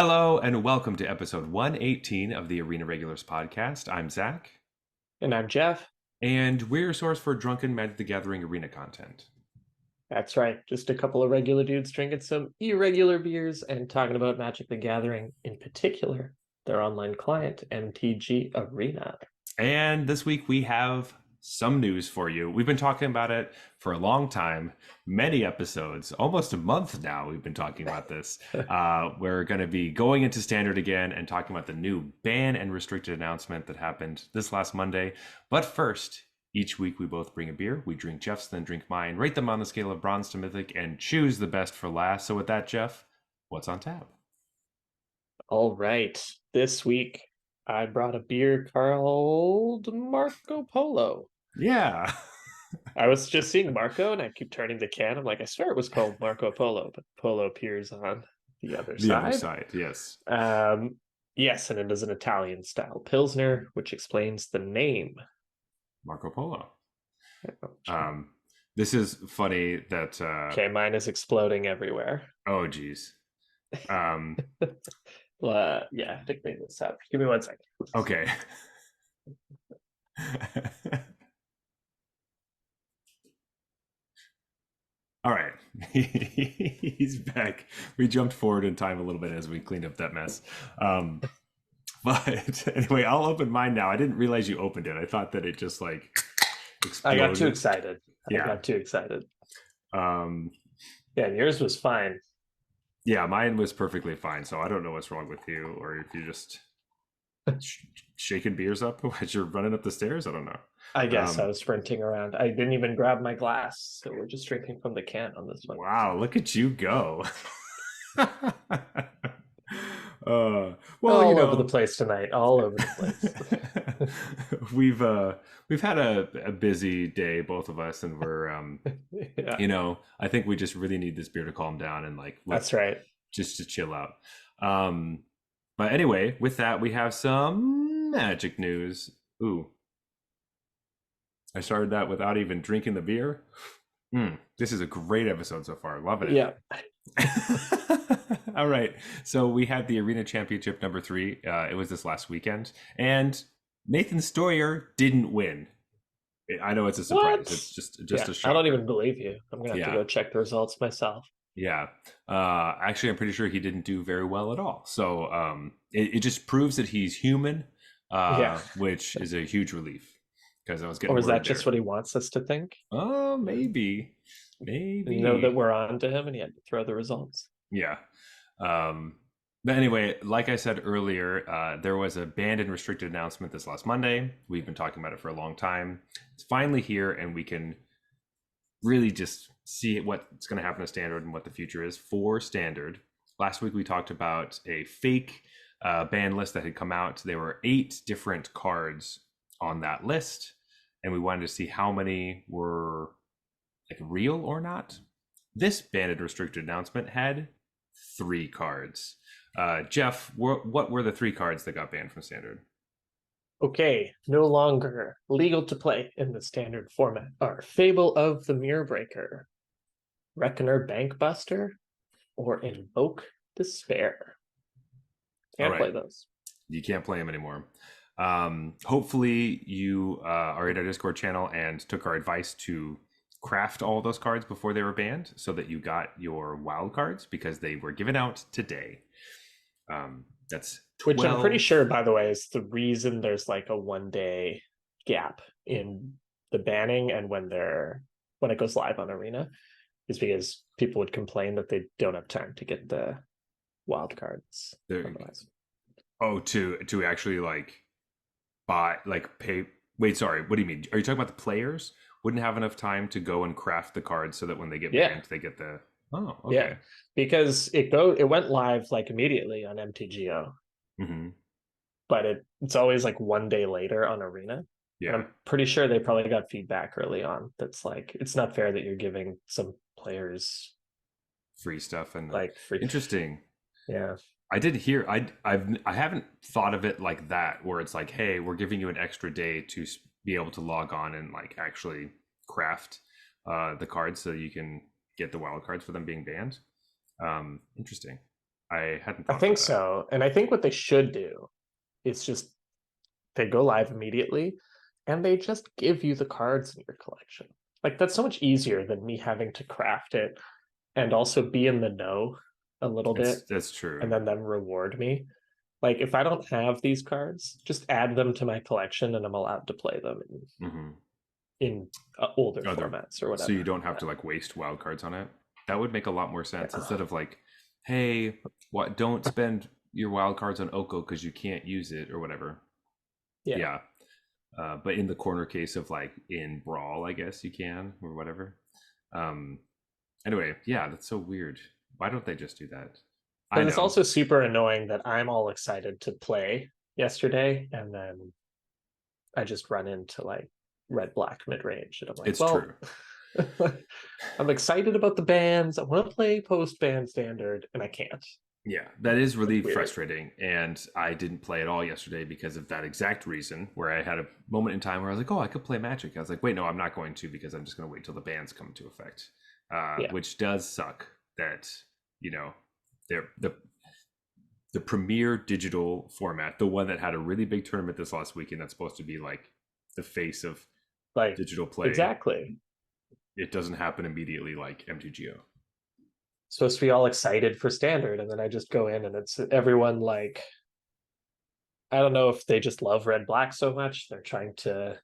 Hello and welcome to episode 118 of the Arena Regulars podcast. I'm Zach, And I'm Jeff. and we're your source for drunken Magic the Gathering arena content. That's right. Just a couple of regular dudes drinking some irregular beers and talking about Magic the Gathering, in particular, their online client, MTG Arena. And this week we have some news for you. We've been talking about it for a long time, many episodes, almost a month now. We've been talking about this. We're going to be going into standard again and talking about the new ban and restricted announcement that happened this last Monday. But first, each week we both bring a beer. We drink Jeff's, then drink mine, rate them on the scale of bronze to mythic, and choose the best for last. So with that, Jeff, what's on tap? All right. This week, I brought a beer called Marco Polo. Yeah. I was just seeing Marco and I keep turning the can. I'm like, I swear it was called Marco Polo, but Polo appears on the other The other side. side, yes. Yes, and it is an Italian style Pilsner, which explains the name. Marco Polo. This is funny that Okay, mine is exploding everywhere. oh geez. Yeah, I have to clean this up. Give me 1 second. Okay. All right. He's back. We jumped forward in time a little bit as we cleaned up that mess. But anyway, I'll open mine now. I didn't realize you opened it. I thought that it just like exploded. I got too excited. Yeah. I got too excited. Um, Yeah, yours was fine. yeah, mine was perfectly fine. So I don't know what's wrong with you, or if you just shaking beers up as you're running up the stairs. I don't know. I guess I was sprinting around. I didn't even grab my glass, so we're just drinking from the can on this one. Wow, look at you go. Well, all over the place tonight. All over the place. we've had a busy day, both of us, and we're yeah. I think we just really need this beer to calm down and like That's right. just to chill out. But anyway, with that, we have some Magic news. Ooh, I started that without even drinking the beer. This is a great episode so far. Loving it. Yeah. All right. So we had the Arena Championship number 3. It was this last weekend. And Nathan Stoyer didn't win. I know it's a surprise. What? It's just yeah, a shocker. I don't even believe you. I'm going to have to go check the results myself. Yeah. Actually, I'm pretty sure he didn't do very well at all. So it just proves that he's human, which is a huge relief. Because I was getting Or is that there. just what he wants us to think? Oh, maybe. Maybe. You know that we're on to him and he had to throw the results. Yeah. But anyway, like I said earlier, there was a banned and restricted announcement this last Monday. We've been talking about it for a long time. It's finally here, and we can really just see what's going to happen to Standard and what the future is for Standard. Last week, we talked about a fake ban list that had come out. There were 8 different cards on that list, and we wanted to see how many were like real or not. This banned and restricted announcement had 3 cards. Jeff, what were the 3 cards that got banned from Standard? Okay, no longer legal to play in the Standard format are Fable of the Mirror Breaker, Reckoner Bankbuster, or Invoke Despair. Can't play those. You can't play them anymore. Hopefully you are in our Discord channel and took our advice to craft all those cards before they were banned so that you got your wild cards, because they were given out today. That's 12... Which I'm pretty sure, by the way, is the reason there's like a 1-day gap in the banning and when it goes live on Arena, is because people would complain that they don't have time to get the wild cards. Oh, to actually like buy, like pay. Wait, sorry. What do you mean? Are you talking about the players wouldn't have enough time to go and craft the cards so that when they get banned, they get the... Oh, okay. Yeah, because it went live like immediately on MTGO, but it's always like 1 day later on Arena. Yeah, and I'm pretty sure they probably got feedback early on that's like, it's not fair that you're giving some players free stuff and like free. Interesting. Yeah, I did hear. I haven't thought of it like that, where it's like, hey, we're giving you an extra day to be able to log on and like actually craft the cards so you can get the wild cards for them being banned. Interesting. I hadn't I thought think about that. so. And I think what they should do is just they go live immediately and they just give you the cards in your collection. Like that's so much easier than me having to craft it and also be in the know a little bit That's true. and then them reward me. Like if I don't have these cards, just add them to my collection and I'm allowed to play them Mm-hmm. in older Other, formats or so you whatever. don't have Yeah. to like waste wild cards on it. That would make a lot more sense Yeah. instead of like, hey, what? Don't spend your wild cards on Oko because you can't use it or whatever. Yeah. Yeah. But in the corner case of like in Brawl, I guess you can or whatever. Um, anyway, yeah, that's so weird. Why don't they just do that? I But it's know also super annoying that I'm all excited to play yesterday and then I just run into like red black mid range and I'm like, it's well, true. I'm excited about the bands. I want to play post band standard and I can't. Yeah, that is It's really weird. frustrating. And I didn't play at all yesterday because of that exact reason, where I had a moment in time where I was like, oh, I could play Magic. I was like, wait, no, I'm not going to because I'm just going to wait till the bans come into effect, Yeah. which does suck that, you know, they're the premier digital format, the one that had a really big tournament this last weekend that's supposed to be like the face of Like digital play, exactly. it doesn't happen immediately like MTGO. Supposed to be all excited for standard and then I just go in and it's everyone like I don't know if they just love red black so much they're trying to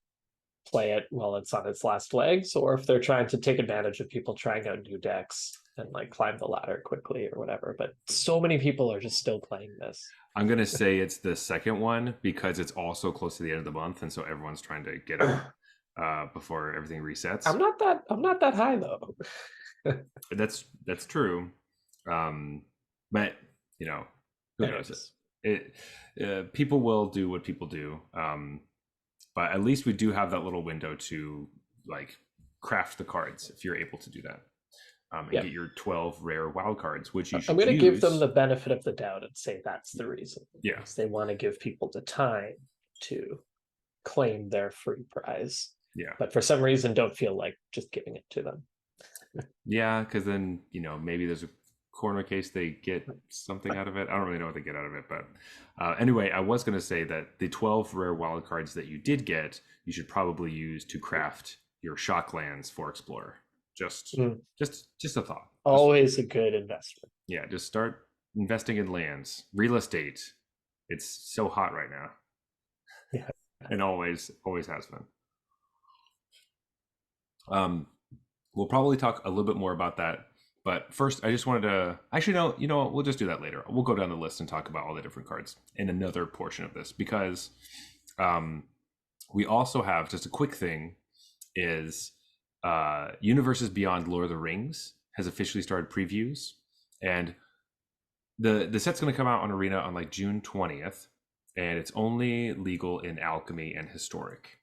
play it while it's on its last legs, or if they're trying to take advantage of people trying out new decks and like climb the ladder quickly or whatever. But so many people are just still playing this. I'm gonna say it's the second one because it's also close to the end of the month, and so everyone's trying to get out before everything resets. I'm not that high though. That's true, but you know, who knows it? Anyways, People will do what people do, but at least we do have that little window to like craft the cards if you're able to do that, and yeah, get your 12 rare wild cards, which you I'm should going to give them use. the benefit of the doubt and say that's the reason. Yeah, Because they want to give people the time to claim their free prize, yeah. but for some reason don't feel like just giving it to them. Yeah, because then maybe there's a corner case they get something out of it. I don't really know what they get out of it, but anyway, I was going to say that the 12 rare wild cards that you did get, you should probably use to craft your shock lands for Explorer. Just, Mm. just a thought. Just Always a good investment. yeah, just start investing in lands, real estate. It's so hot right now, Yeah. and always has been. We'll probably talk a little bit more about that. But first, I just wanted to actually no, what? We'll just do that later. We'll go down the list and talk about all the different cards in another portion of this because we also have just a quick thing is Universes Beyond Lord of the Rings has officially started previews, and the set's going to come out on Arena on like June 20th, and it's only legal in Alchemy and Historic.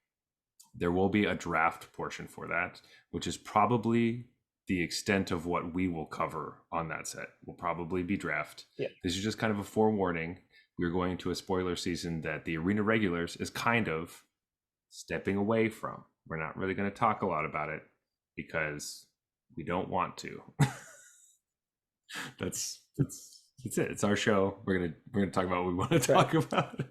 There will be a draft portion for that, which is probably the extent of what we will cover on that set. Will probably be draft. Yeah. This is just kind of a forewarning. We're going to a spoiler season that the Arena Regulars is kind of stepping away from. We're not really going to talk a lot about it because we don't want to. that's it. It's our show. We're gonna talk about what we want to talk about.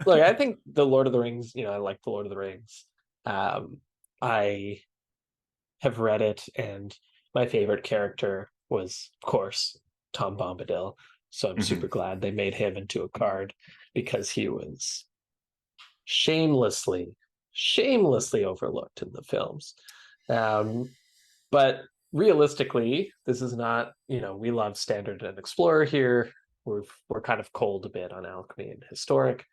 Look, I think the Lord of the Rings, I like the Lord of the Rings. I have read it, and my favorite character was, of course, Tom Bombadil. So I'm super glad they made him into a card because he was shamelessly overlooked in the films. But realistically, this is not, we love Standard and Explorer here. We're kind of cold a bit on Alchemy and Historic.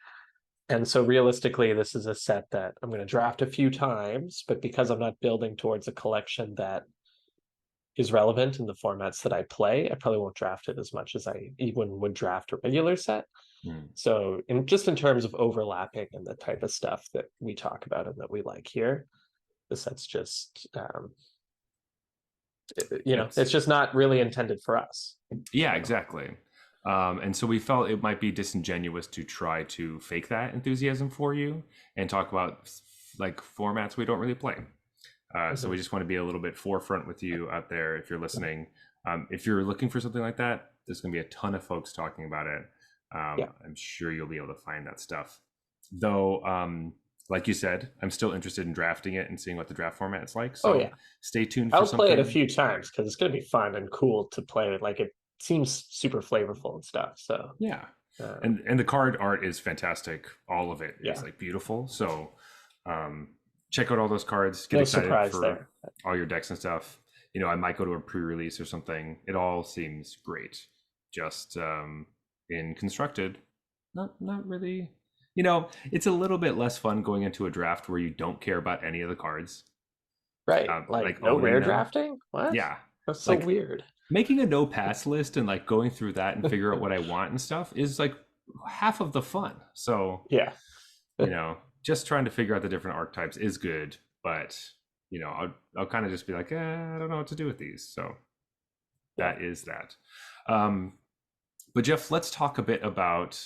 And so realistically, this is a set that I'm going to draft a few times, but because I'm not building towards a collection that is relevant in the formats that I play, I probably won't draft it as much as I even would draft a regular set. So in terms of overlapping and the type of stuff that we talk about and that we like here, the set's just it's just not really intended for us. Yeah, exactly. And so we felt it might be disingenuous to try to fake that enthusiasm for you and talk about like formats we don't really play. So we just want to be a little bit forefront with you out there if you're listening. If you're looking for something like that, there's going to be a ton of folks talking about it. Yeah. I'm sure you'll be able to find that stuff. Though, like you said, I'm still interested in drafting it and seeing what the draft format's like. Oh So yeah. stay tuned for I'll play it a something. few times because it's going to be fun and cool to play. Like it seems super flavorful and stuff. So Yeah. um, And the card art is fantastic. All of it is yeah, like beautiful. So um, check out all those cards. Get no excited surprise for there. all your decks and stuff. You know, I might go to a pre-release or something. It all seems great. Just in constructed, not really. You know, it's a little bit less fun going into a draft where you don't care about any of the cards, Right. Like like no owning rare them. drafting? What? Yeah, That's so like weird. making a no pass list and like going through that and figure out what I want and stuff is like half of the fun. So, Yeah. you know, just trying to figure out the different archetypes is good, but you know, I'll kind of just be like, I don't know what to do with these. So Yeah. that is that. Um, but Jeff, let's talk a bit about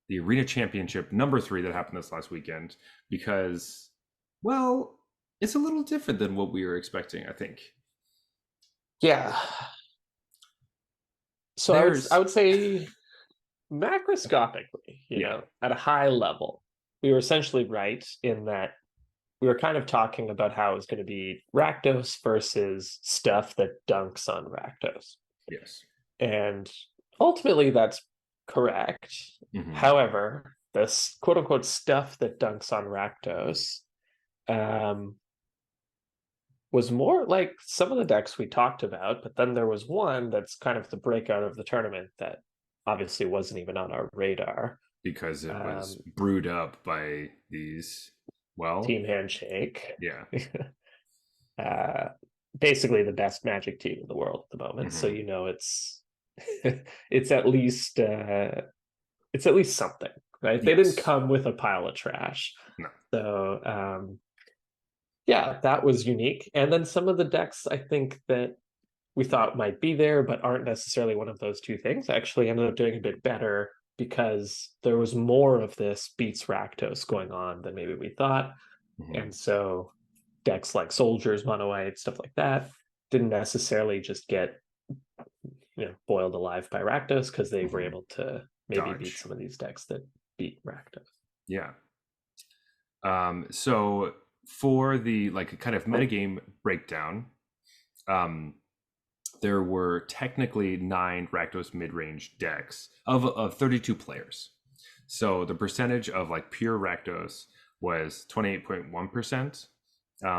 the Arena Championship number 3 that happened this last weekend because, well, it's a little different than what we were expecting, I think. Yeah. So I There's, would say macroscopically, yeah, at a high level, we were essentially right in that we were kind of talking about how it was going to be Rakdos versus stuff that dunks on Rakdos. yes. And ultimately, that's correct. Mm-hmm. However, this quote unquote stuff that dunks on Rakdos um, was more like some of the decks we talked about, but then there was one that's kind of the breakout of the tournament that obviously wasn't even on our radar. Because it was Um, brewed up by these, well, Team Handshake. yeah. uh, Basically the best Magic team in the world at the moment. So Mm-hmm. it's it's at least it's at least something, right? They didn't Yes. come with a pile of trash. No. So yeah, that was unique. And then some of the decks I think that we thought might be there, but aren't necessarily one of those two things, actually ended up doing a bit better because there was more of this beats Rakdos going on than maybe we thought. Mm-hmm. And so decks like Soldiers, Mono White, stuff like that didn't necessarily just get boiled alive by Rakdos because they were Mm-hmm. able to maybe beat Dodge. some of these decks that beat Rakdos. Yeah. So for the like kind of metagame breakdown, um, there were technically 9 Rakdos mid-range decks of 32 players. So the percentage of like pure Rakdos was 28.1%.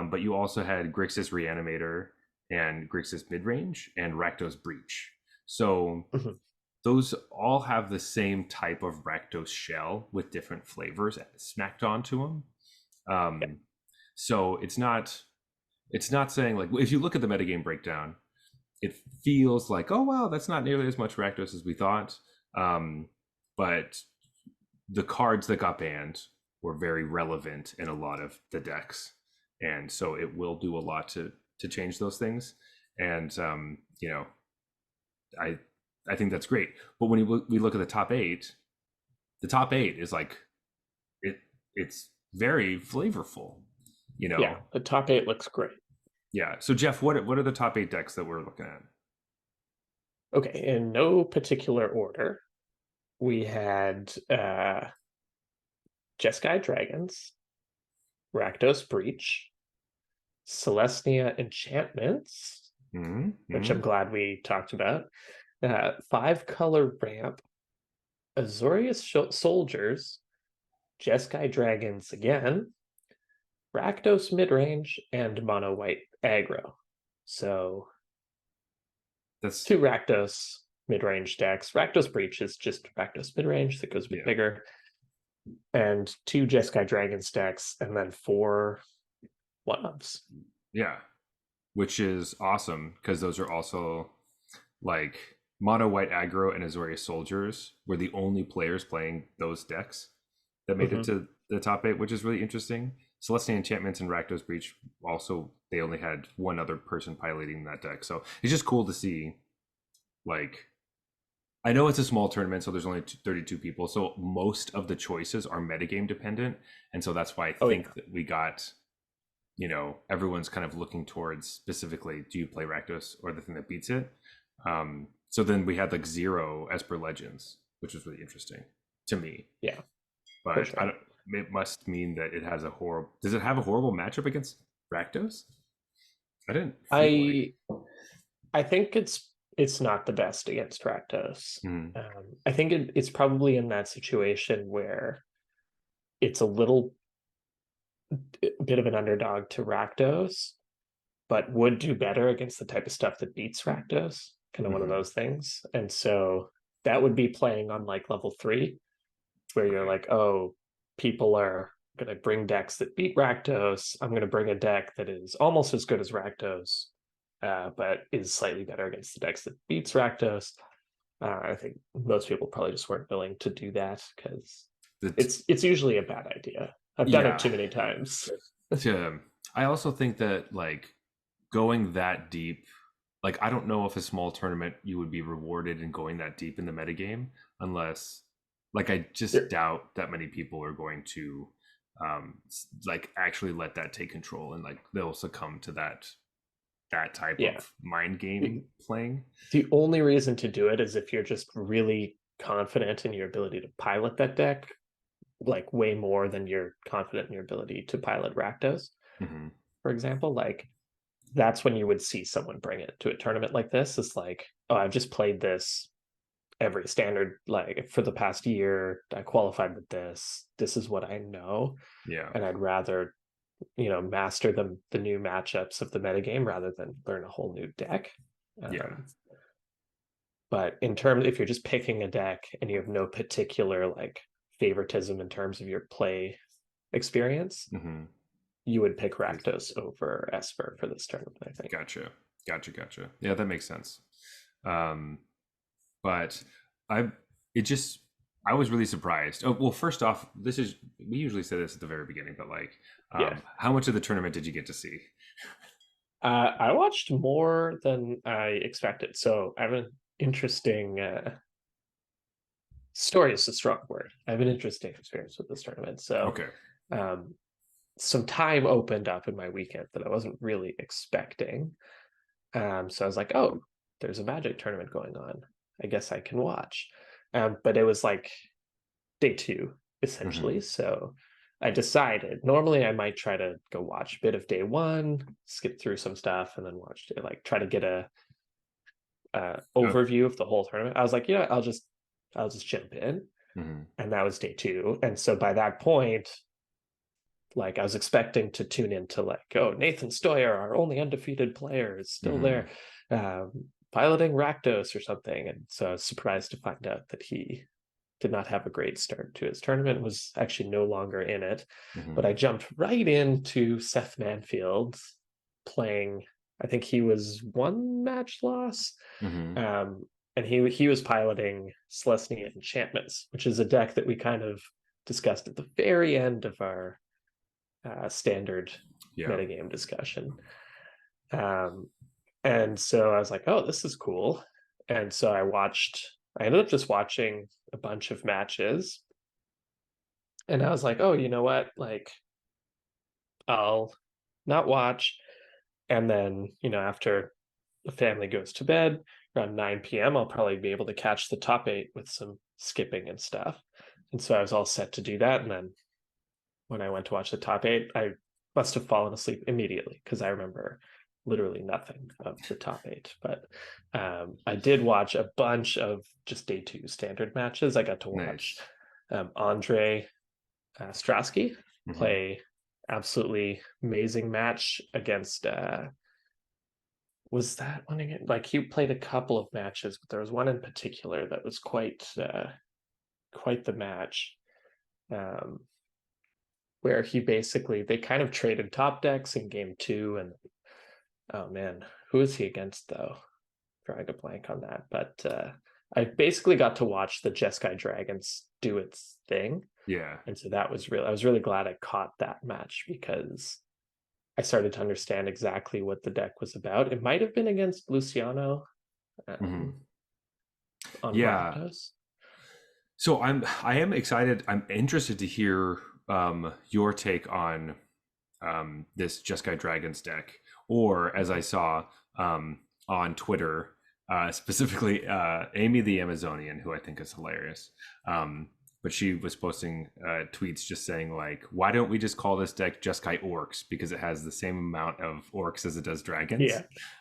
But you also had Grixis Reanimator and Grixis Midrange and Rakdos Breach. So Mhm. those all have the same type of Rakdos shell with different flavors smacked onto them. Yeah. Um, so it's not saying like if you look at the metagame breakdown, it feels like, oh wow, that's not nearly as much Rakdos as we thought. But the cards that got banned were very relevant in a lot of the decks, and so it will do a lot to change those things. And you know, I I think that's great. But when we look at the top eight is like it it's very flavorful. You Yeah, know, the top eight looks great. yeah. So Jeff, what are the top 8 decks that we're looking at? Okay, in no particular order, we had Jeskai Dragons, Rakdos Breach, Celestia Enchantments, which Mm-hmm. I'm glad we talked about, 5-color ramp, Azorius Soldiers, Jeskai Dragons again, Rakdos midrange, and mono white aggro. So That's 2 Rakdos midrange decks. Rakdos Breach is just Rakdos midrange that goes a bit yeah, bigger. And 2 Jeskai Dragons decks, and then 4 one-ups. yeah, which is awesome because those are also like mono white aggro and Azorius soldiers were the only players playing those decks that made it Mm-hmm. to the top 8, which is really interesting. Celestial Enchantments and Rakdos Breach also, they only had one other person piloting that deck, so it's just cool to see. Like, I know it's a small tournament, so there's only 32 people, so most of the choices are metagame dependent, and so that's why I Oh think yeah, that we got, you know, everyone's kind of looking towards specifically, do you play Rakdos or the thing that beats it? So then we had like 0 Esper Legends, which was really interesting to me. Yeah, for But I sure. don't, it must mean that it has a horrible. Does it have a horrible matchup against Rakdos? I didn't feel like. I I think it's not the best against Rakdos. Mm, I think it's probably in that situation where it's a little bit of an underdog to Rakdos, but would do better against the type of stuff that beats Rakdos, kind of one of mm-hmm. those things. And so that would be playing on like level 3, where you're Okay. like, oh, people are going to bring decks that beat Rakdos. I'm going to bring a deck that is almost as good as Rakdos, but is slightly better against the decks that beats Rakdos. I think most people probably just weren't willing to do that because The, it's usually a bad idea. I've done it yeah. too many times. To, I also think that like going that deep, like I don't know if a small tournament you would be rewarded in going that deep in the metagame unless, like, I just doubt that many people are going to like actually let that take control and like they'll succumb to that type Yeah. of mind game playing. The only reason to do it is if you're just really confident in your ability to pilot that deck, like way more than you're confident in your ability to pilot Rakdos, Mm-hmm. for example. Like that's when you would see someone bring it to a tournament like this. It's like, oh, I've just played this every standard like for the past year. I qualified with this. This is what I know. Yeah. And I'd rather, master the new matchups of the metagame rather than learn a whole new deck. Yeah. But in terms, if you're just picking a deck and you have no particular like favoritism in terms of your play experience, Mm-hmm. you would pick Rakdos over Esper for this tournament, I think. Gotcha. Yeah, that makes sense. Um, but I, it just, I was really surprised. Oh, well, first off, this is, we usually say this at the very beginning, but like, Yeah. how much of the tournament did you get to see? I watched more than I expected. So I have an interesting story is a strong word. I have an interesting experience with this tournament. So Okay. um, some time opened up in my weekend that I wasn't really expecting. So I was like, oh, there's a Magic tournament going on. I guess I can watch. But it was like day 2, essentially. Mm-hmm. So I decided normally I might try to go watch a bit of day 1, skip through some stuff, and then watch it, like try to get a Oh, overview of the whole tournament. I was like, I'll just jump in. mm-hmm. And that was day 2. And so by that point, like I was expecting to tune into like, oh, Nathan Stoyer, our only undefeated player, is still Mm-hmm. there, piloting Rakdos or something. And so I was surprised to find out that he did not have a great start to his tournament, was actually no longer in it. Mm-hmm. But I jumped right into Seth Manfield playing. I think he was 1 match loss. Mm-hmm. Um, and he was piloting Selesnya Enchantments, which is a deck that we kind of discussed at the very end of our standard Yeah. metagame discussion. Um, and so I was like, oh, this is cool. And so I ended up just watching a bunch of matches. And I was like, oh, you know what? Like, I'll not watch. And then, after the family goes to bed around 9 p.m., I'll probably be able to catch the top 8 with some skipping and stuff. And so I was all set to do that. And then when I went to watch the top 8, I must have fallen asleep immediately because I remember literally nothing of the top 8. But I did watch a bunch of just day 2 standard matches. I got to watch Nice. Andre Strasky Mm-hmm. play absolutely amazing match against was that one again? Like he played a couple of matches, but there was one in particular that was quite the match. Um, where he basically they kind of traded top decks in game 2, and oh man, who is he against though? Drawing a blank on that, but I basically got to watch the Jeskai Dragons do its thing, Yeah. and so that was real. I was really glad I caught that match because I started to understand exactly what the deck was about. It might have been against Luciano Mm-hmm. um, on Yeah. Rakdos. So I am excited. I'm interested to hear your take on this Jeskai Dragons deck, or as I saw on Twitter, Specifically Amy the Amazonian, who I think is hilarious. But she was posting tweets just saying like, why don't we just call this deck Jeskai Orcs, because it has the same amount of orcs as it does dragons.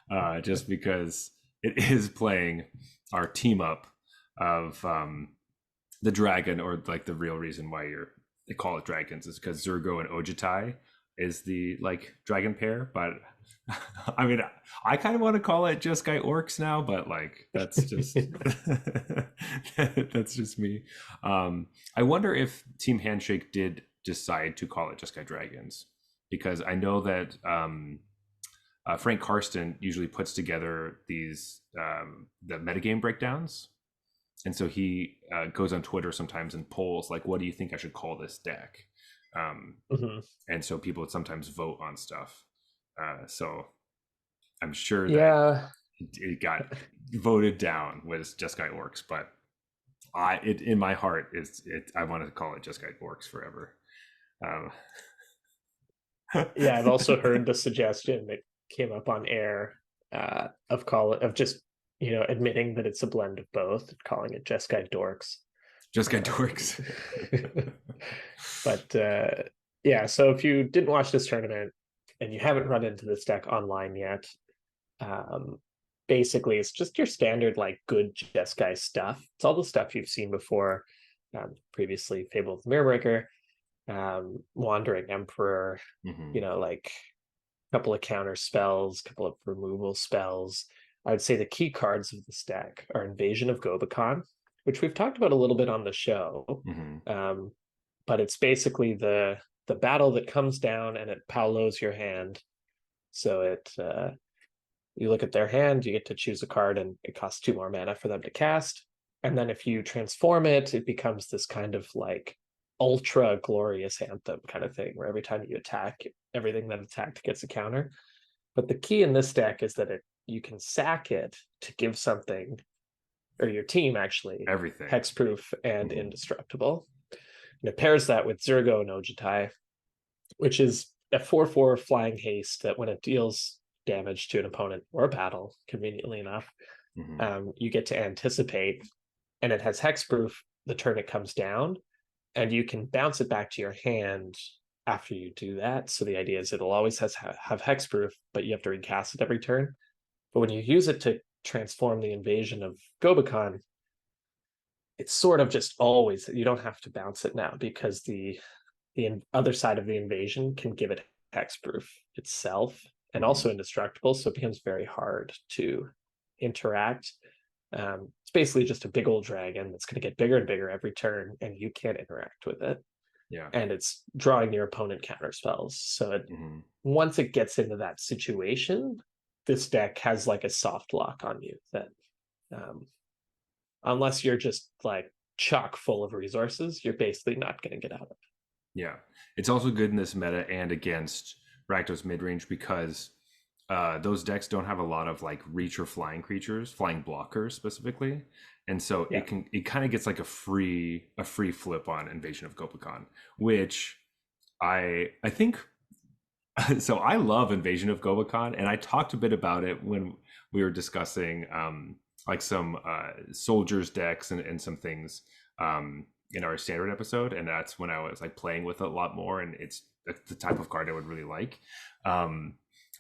Yeah. Just because it is playing our team up of the dragon, or like the real reason why they call it dragons is because Zurgo and Ojitai is the like dragon pair. But I mean, I kind of want to call it Jeskai Orcs now, but like that's just that's just me. I wonder if Team Handshake did decide to call it Jeskai Dragons, because I know that Frank Karsten usually puts together these the metagame breakdowns, and so he goes on Twitter sometimes and polls like, "What do you think I should call this deck?" Mm-hmm. And so people would sometimes vote on stuff. So I'm sure that it got voted down was Jeskai Orcs, but in my heart I want to call it Jeskai Orcs forever. Yeah, I've also heard the suggestion that came up on air of just admitting that it's a blend of both, calling it Jeskai Dorks. Jeskai Dorks. But yeah, so if you didn't watch this tournament and you haven't run into this deck online yet, basically it's just your standard like good Jeskai stuff. It's all the stuff you've seen before, previously. Fable of the Mirrorbreaker, Wandering Emperor, like a couple of counter spells, a couple of removal spells. I would say the key cards of this deck are Invasion of Gobakhan, which we've talked about a little bit on the show. But it's basically the battle that comes down and it Paulos your hand. So you look at their hand, you get to choose a card, and it costs 2 more mana for them to cast. And then if you transform it, it becomes this kind of like ultra glorious anthem kind of thing, where every time you attack, everything that attacked gets a counter. But the key in this deck is that you can sack it to give something, or your team actually, everything hexproof and indestructible. And it pairs that with Zurgo and Ojitai, which is a 4/4 flying haste that when it deals damage to an opponent or a battle, conveniently enough, you get to anticipate, and it has hexproof the turn it comes down, and you can bounce it back to your hand after you do that. So the idea is it'll always have hexproof, but you have to recast it every turn. But when you use it to transform the Invasion of Gobakhan, it's sort of just always, you don't have to bounce it now, because the other side of the invasion can give it hexproof itself and also indestructible, so it becomes very hard to interact. It's basically just a big old dragon that's going to get bigger and bigger every turn, and you can't interact with it. Yeah. And it's drawing your opponent counter spells. So once it gets into that situation, this deck has like a soft lock on you that unless you're just like chock full of resources, you're basically not going to get out of it. Yeah. It's also good in this meta and against Rakdos midrange, because those decks don't have a lot of like reach or flying creatures, flying blockers specifically. And so it kind of gets like a free flip on Invasion of Gobakhan, which I think so I love Invasion of Gobakhan, and I talked a bit about it when we were discussing like some soldiers decks and some things in our standard episode, and that's when I was like playing with it a lot more, and it's the type of card I would really like.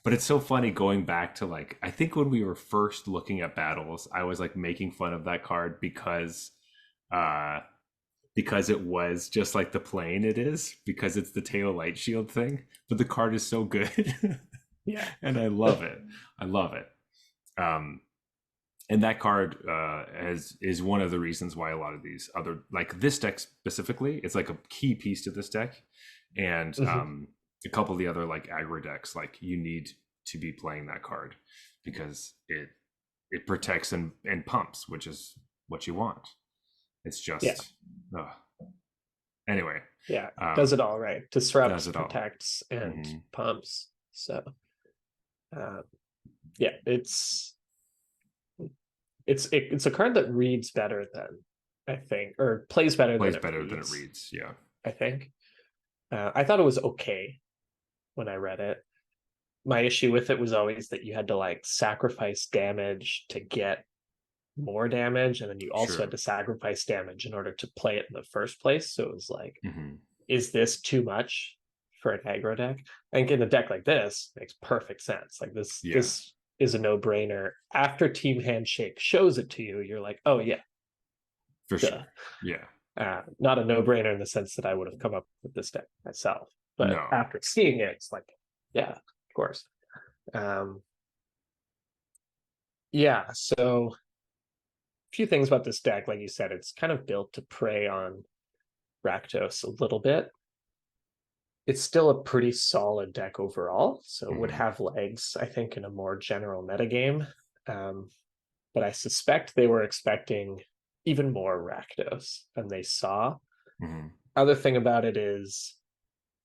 But it's so funny going back to like, I think when we were first looking at battles, I was like making fun of that card because it was just like the plane it is, because it's the Tail Light Shield thing, but the card is so good. Yeah. And I love it. And that card is one of the reasons why a lot of these other, like this deck specifically, it's like a key piece to this deck. And a couple of the other like aggro decks, like you need to be playing that card because it protects and pumps, which is what you want. It's just anyway. Yeah, does it all right. Disrupts, protects, and pumps. So yeah, it's a card that reads better than, I think, or plays better than it reads. Yeah, I think. I thought it was okay when I read it. My issue with it was always that you had to like sacrifice damage to get more damage, and then you also had Sure. to sacrifice damage in order to play it in the first place. So it was like, Mm-hmm. is this too much for an aggro deck? I think in a deck like this makes perfect sense. Like this, Yeah, this is a no-brainer. After Team Handshake shows it to you, you're like, oh yeah, for duh. sure. Yeah. Not a no-brainer in the sense that I would have come up with this deck myself, but No. after seeing it, it's like, yeah, of course. Um, yeah, so a few things about this deck. Like you said, it's kind of built to prey on Rakdos a little bit. It's still a pretty solid deck overall, so it would Mm-hmm. have legs, I think, in a more general metagame. Um, but I suspect they were expecting even more Rakdos than they saw. Mm-hmm. Other thing about it is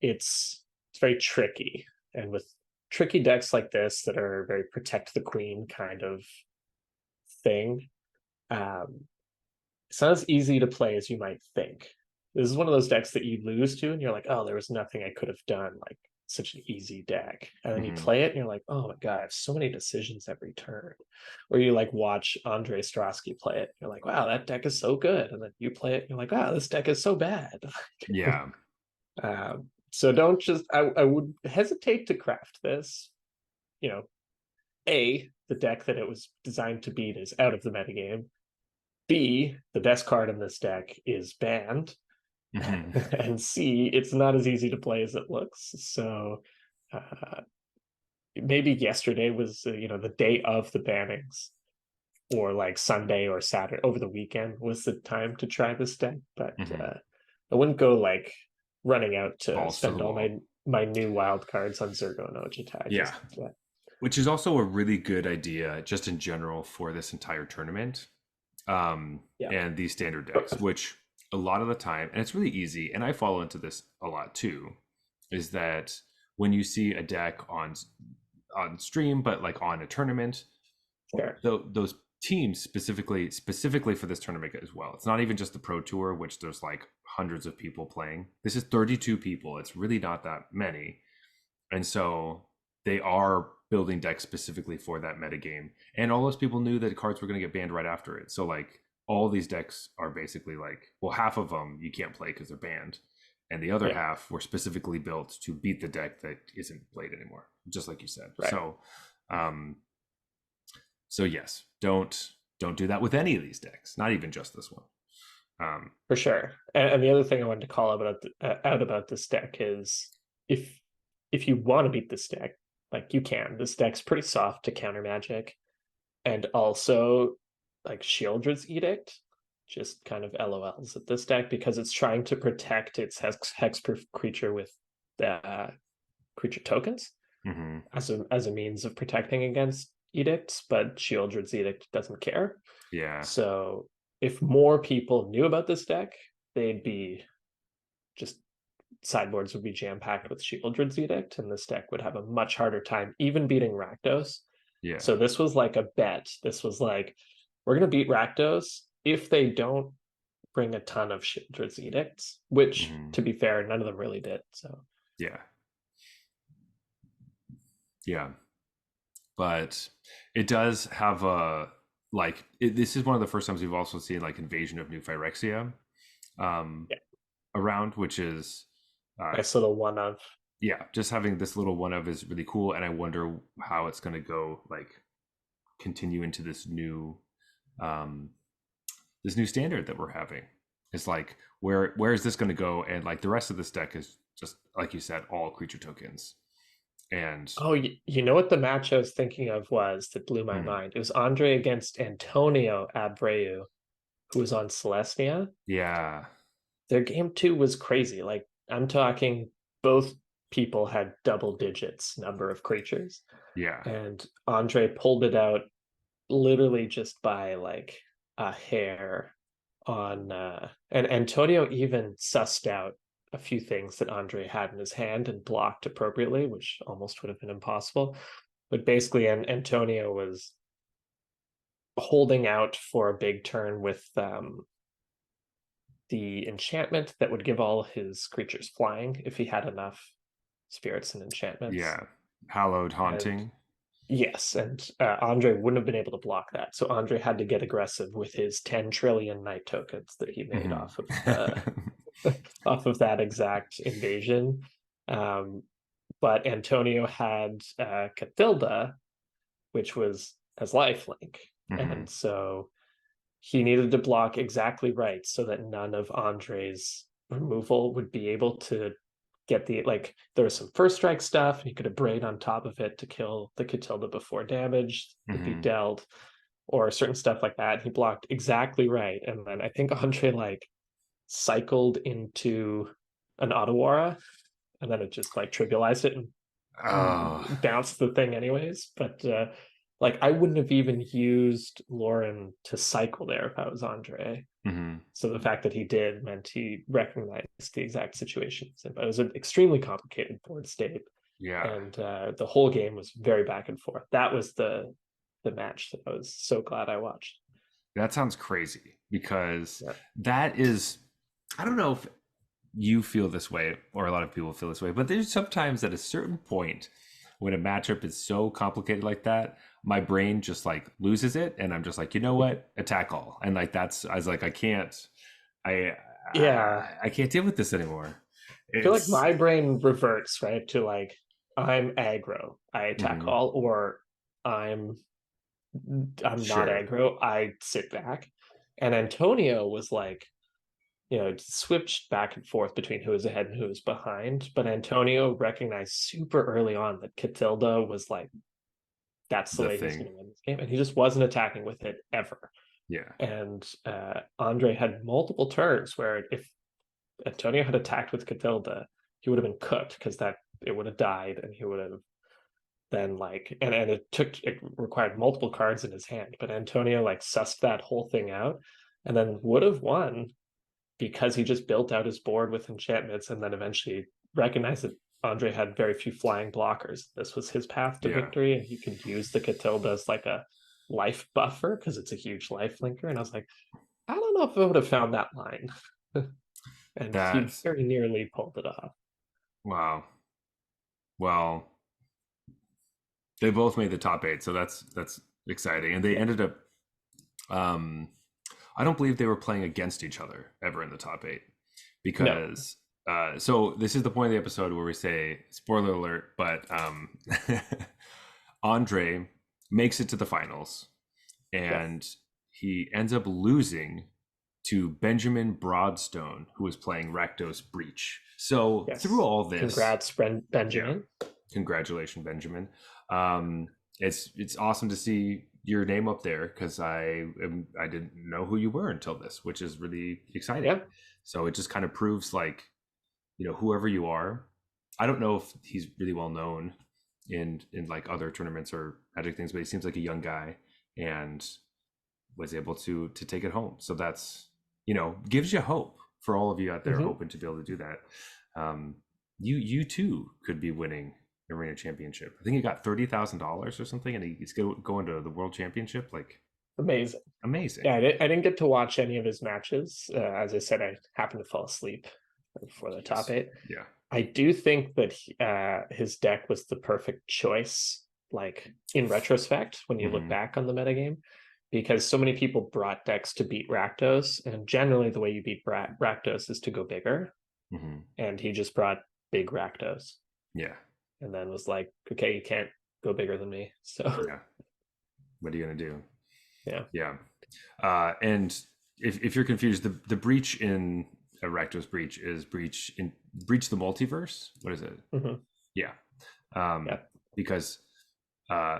it's very tricky, and with tricky decks like this that are very protect the queen kind of thing, um, it's not as easy to play as you might think. This is one of those decks that you lose to, and you're like, oh, there was nothing I could have done. Like, such an easy deck. And then you Mm-hmm. play it, and you're like, oh my God, I have so many decisions every turn. Or you like watch Andre Strosky play it. You're like, wow, that deck is so good. And then you play it, and you're like, wow, this deck is so bad. Yeah. So don't just, I would hesitate to craft this. You know, the deck that it was designed to beat is out of the metagame. B, the best card in this deck is banned. Mm-hmm. And C, it's not as easy to play as it looks. So uh, maybe yesterday was, the day of the bannings, or like Sunday or Saturday over the weekend was the time to try this deck. But Mm-hmm. I wouldn't go like running out to Balls to the spend all wall. my new wild cards on Zergo no Jitai Yeah. just yet. Which is also a really good idea, just in general, for this entire tournament. Yeah, And these standard decks, which a lot of the time, and it's really easy, and I fall into this a lot too, is that when you see a deck on stream, but like on a tournament, sure. those teams specifically for this tournament as well. It's not even just the Pro Tour, which there's like hundreds of people playing. This is 32 people. It's really not that many, and so they are building decks specifically for that metagame. And all those people knew that cards were going to get banned right after it. So like all these decks are basically like, well, half of them you can't play because they're banned, and the other Yeah, half were specifically built to beat the deck that isn't played anymore, just like you said. right. Um, so yes, don't do that with any of these decks, not even just this one. For sure. And the other thing I wanted to call out about this deck is if if you want to beat this deck, like you can. This deck's pretty soft to counter magic, and also like Shieldred's Edict just kind of LOLs at this deck because it's trying to protect its hexproof creature with creature tokens Mm-hmm. as a means of protecting against edicts, but Shieldred's Edict doesn't care. Yeah, So if more people knew about this deck, they'd be just sideboards would be jam packed with Shieldred's Edict, and this deck would have a much harder time even beating Rakdos. yeah. So this was like a bet. This was like, we're gonna beat Rakdos if they don't bring a ton of Shieldred's Edicts, which, Mm-hmm. to be fair, none of them really did. So Yeah, yeah. But it does have a this is one of the first times we've also seen like Invasion of New Phyrexia um yeah, around, which is nice little one of. yeah, just having this little one of is really cool, and I wonder how it's going to go, like continue into um this new standard that we're having. It's like where is this going to go? And like the rest of this deck is just like you said, all creature tokens. And Oh, you know what the match I was thinking of was that blew my hmm, mind? It was Andre against Antonio Abreu, who was on Celestia. yeah, Their game two was crazy. Like, I'm talking both people had double digits number of creatures, yeah, and Andre pulled it out literally just by like a hair on and Antonio even sussed out a few things that Andre had in his hand and blocked appropriately, which almost would have been impossible. But basically, Antonio was holding out for a big turn with the enchantment that would give all his creatures flying if he had enough spirits and enchantments. yeah. Hallowed And Haunting. Yes, and Andre wouldn't have been able to block that. So Andre had to get aggressive with his 10 trillion night tokens that he made Mhm. off of off of that exact invasion. Um, but Antonio had Cathilda, which was as lifelink. Mhm. And so he needed to block exactly right so that none of Andre's removal would be able to get the like there was some first strike stuff and he could have braid on top of it to kill the Catilda before damage would be Mhm. dealt or certain stuff like that. He blocked exactly right. And then I think Andre like cycled into an Otawara and then it just like trivialized it and Oh. bounced the thing anyways. But like I wouldn't have even used Lauren to cycle there if I was Andre. Mhm. So the fact that he did meant he recognized the exact situations. But it was an extremely complicated board state, Yeah. and the whole game was very back and forth. That was the match that I was so glad I watched. That sounds crazy because Yeah, that is, I don't know if you feel this way or a lot of people feel this way, but there's sometimes at a certain point when a matchup is so complicated like that, my brain just like loses it and I'm just like, you know what? Attack all. And like that's I was like, I yeah. I can't deal with this anymore. I feel like It's my brain reverts right to like I'm aggro, I attack mhm, all, or I'm I'm not sure. aggro, I sit back. And Antonio was like, switched back and forth between who was ahead and who was behind. But Antonio recognized super early on that Catilda was like, that's the The way he's thing. going to win this game. And he just wasn't attacking with it ever. Yeah. And Andre had multiple turns where if Antonio had attacked with Catilda, he would have been cooked because that it would have died and he would have then like and it required multiple cards in his hand. But Antonio like sussed that whole thing out and then would have won because he just built out his board with enchantments and then eventually recognized that Andre had very few flying blockers. This was his path to Yeah. victory, and he could use the Catilda as like a life buffer because it's a huge life linker. And I was like, I don't know if I would have found that line. And he That's very nearly pulled it off. wow. Well, they both made the top 8, so that's exciting. And they Yeah. ended up um I don't believe they were playing against each other ever in the top 8 No. because so this is the point of the episode where we say spoiler alert, but Andre makes it to the finals Yes. and he ends up losing to Benjamin Broadstone, who was playing Rakdos Breach. So through Yes. all this, Congrats, yeah, Benjamin. congratulations, Benjamin. Um, it's awesome to see your name up there because I didn't know who you were until this, which is really exciting. Yeah. So it just kind of proves like whoever you are. I don't know if he's really well known in like other tournaments or Magic things, but he seems like a young guy and was able to take it home. So that's gives you hope for all of you out there Mm-hmm. hoping to be able to do that. You too could be winning arena championship. I think he got $30,000 or something, and he's going to the world championship. Like Amazing. amazing. Yeah, I didn't get to watch any of his matches. As I said, I happened to fall asleep before the top Jeez. eight. Yeah. I do think that his deck was the perfect choice, like in retrospect, when you look Hmm. back on the metagame, because so many people brought decks to beat Rakdos, and generally the way you beat Rakdos is to go bigger, Hmm. and he just brought big Rakdos, Yeah. and then was like, okay, you can't go bigger than me, so Yeah. What are you gonna do? yeah, Yeah. And if you're confused, the breach in Rakdos breach is breach the multiverse. What is it? mm-hmm. Yeah. Um, Yeah, because uh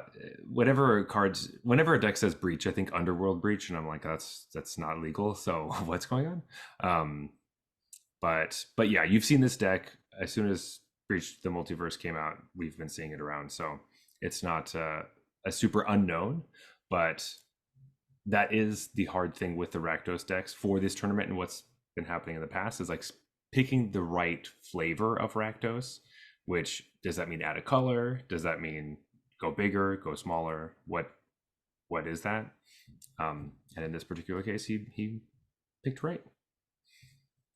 whenever a deck says breach, I think underworld breach, and I'm like, that's not legal, so what's going on? But yeah, you've seen this deck as soon as breach the multiverse came out. We've been seeing it around, so it's not a super unknown, but that is the hard thing with the Rakdos decks for this tournament and what's been happening in the past is like picking the right flavor of Rakdos. Which does that mean add a color? Does that mean go bigger, go smaller? What is that? And in this particular case, he picked right.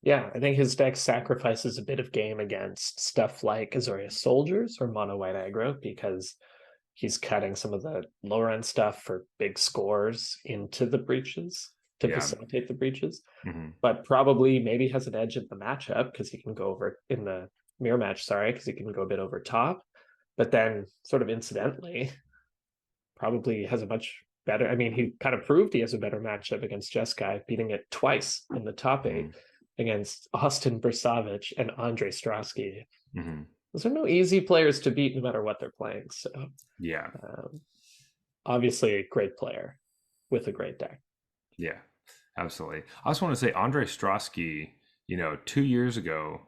yeah. I think his deck sacrifices a bit of game against stuff like Azorius Soldiers or Mono White Aggro because he's cutting some of the lower end stuff for big scores into the breaches to Yeah. facilitate the breaches, Mm-hmm. but probably maybe has an edge in the matchup because he can go over in the mirror match, sorry, because he can go a bit over top. But then, sort of incidentally, probably has a much better. I mean, he kind of proved he has a better matchup against Jeskai, beating it twice in the top Mm-hmm. eight against Austin Bersavich and Andre Strosky. Mm-hmm. Those are no easy players to beat, no matter what they're playing. So, Yeah. obviously, a great player with a great deck. Yeah. Absolutely. I also want to say Andre Strosky, 2 years ago,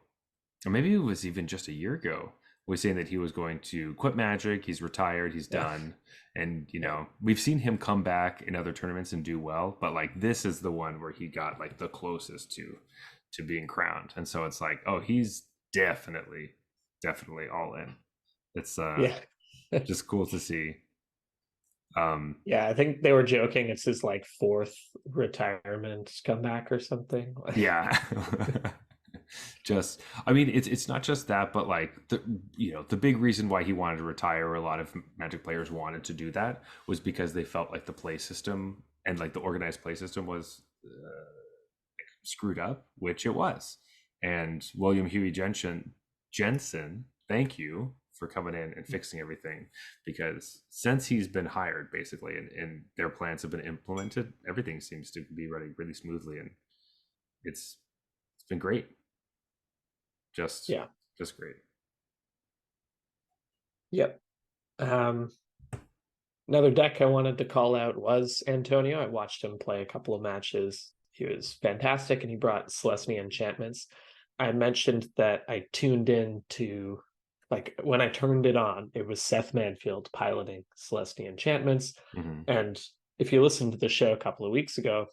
or maybe it was even just a year ago, was saying that he was going to quit Magic. He's retired. He's Yeah. done. And Yeah. we've seen him come back in other tournaments and do well, but like this is the one where he got like the closest to being crowned. And so it's like, oh, he's definitely all in. It's Yeah. just cool to see. Yeah, I think they were joking. It's his like fourth retirement comeback or something. Yeah. Just, I mean, it's not just that, but like the big reason why he wanted to retire, or a lot of Magic players wanted to do that, was because they felt like the play system and like the organized play system was screwed up, which it was. And William Huey Jensen, thank you for coming in and fixing everything, because since he's been hired basically, and their plans have been implemented, everything seems to be running really smoothly, and it's been great. Just Yeah. just great. Yep. Another deck I wanted to call out was Antonio. I watched him play a couple of matches. He was fantastic, and he brought Celestia enchantments. I mentioned that I tuned in to, like, when I turned it on, it was Seth Manfield piloting Celestia enchantments. Mm-hmm. And if you listened to the show a couple of weeks ago,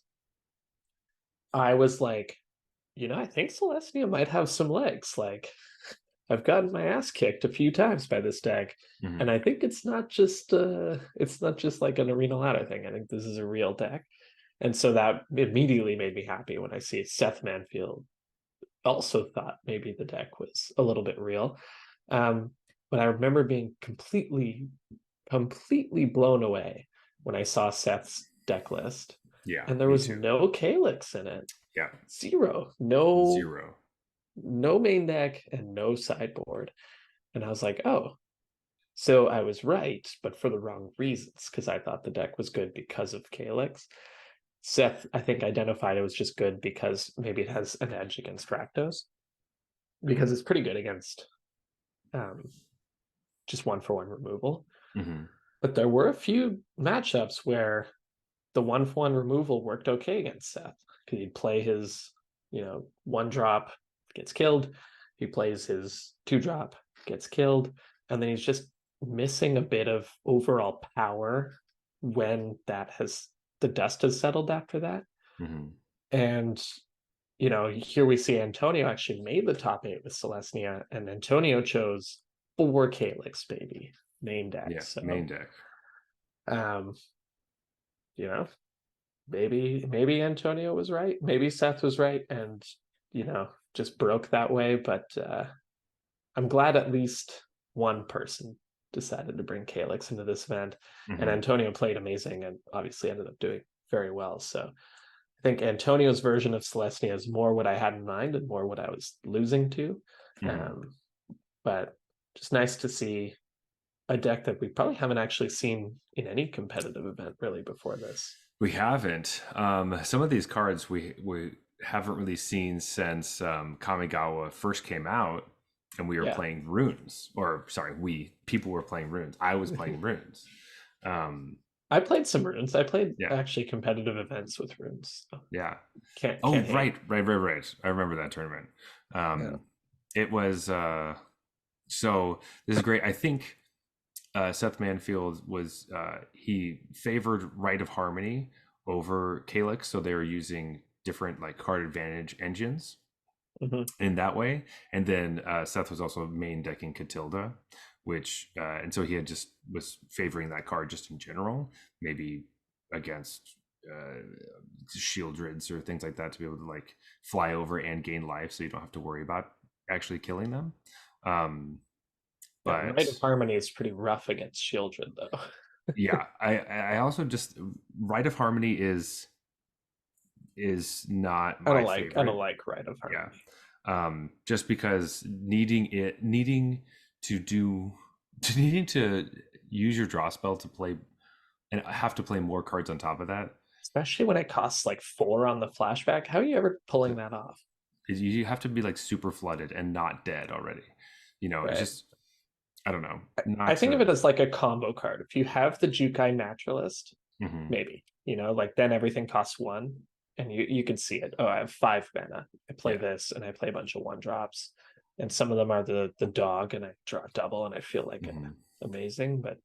I was like, I think Celestia might have some legs. Like, I've gotten my ass kicked a few times by this deck, Mm-hmm. and I think it's not just like an arena ladder thing. I think this is a real deck, and so that immediately made me happy when I see Seth Manfield also thought maybe the deck was a little bit real. Um, but I remember being completely blown away when I saw Seth's deck list, Yeah, and there me was too. no Calyx in it. Yeah, Zero. No, zero. no main deck and no sideboard. And I was like, oh, so I was right, but for the wrong reasons, because I thought the deck was good because of Calyx. Seth, I think, identified it was just good because maybe it has an edge against Rakdos, because it's pretty good against um, just 1-for-1 removal. Mm-hmm. But there were a few matchups where the 1-for-1 removal worked okay against Seth, because he'd play his, 1-drop, gets killed. He plays his 2-drop, gets killed, and then he's just missing a bit of overall power when the dust has settled after that. Mm-hmm. And here we see Antonio actually made the top 8 with Celestia, and Antonio chose 4 Calyx, baby, main deck. Yeah, So main deck. um you know maybe Antonio was right, maybe Seth was right, and just broke that way. But I'm glad at least one person decided to bring Calyx into this event, and Mm-hmm. Antonio played amazing and obviously ended up doing very well. So I think Antonio's version of Celestia is more what I had in mind and more what I was losing to. Mm-hmm. um, but just nice to see a deck that we probably haven't actually seen in any competitive event really before this. We haven't. Some of these cards we haven't really seen since Kamigawa first came out, and we were Yeah. playing runes. Or sorry, people were playing runes. I was playing runes. I played some runes. I played Yeah, actually competitive events with runes. So yeah. can't Oh, can't hate. right. I remember that tournament. Yeah. It was so this is great. I think Seth Manfield was he favored Rite of Harmony over Calyx, so they were using different like card advantage engines Mm-hmm. in that way. And then Seth was also main decking Catilda, which and so he had just was favoring that card just in general, maybe against Shieldrids or things like that, to be able to like fly over and gain life, so you don't have to worry about actually killing them. Um, Yeah, Rite of But Harmony is pretty rough against Shieldred, though. yeah, I also just Rite of Harmony is not my I favorite. don't like Rite of Yeah. Harmony. Just because needing to do needing to use your draw spell to play and have to play more cards on top of that. Especially when it costs like 4 on the flashback. How are you ever pulling that off? Is you have to be like super flooded and not dead already. It's Right. just I don't know. I Not think of it as like a combo card. If you have the Jukai Naturalist, mhm. maybe, like then everything costs 1 and you can see it. Oh, I have 5 mana. I play Yeah. this and I play a bunch of 1-drops. And some of them are the dog and I draw double and I feel like Mhm. amazing. But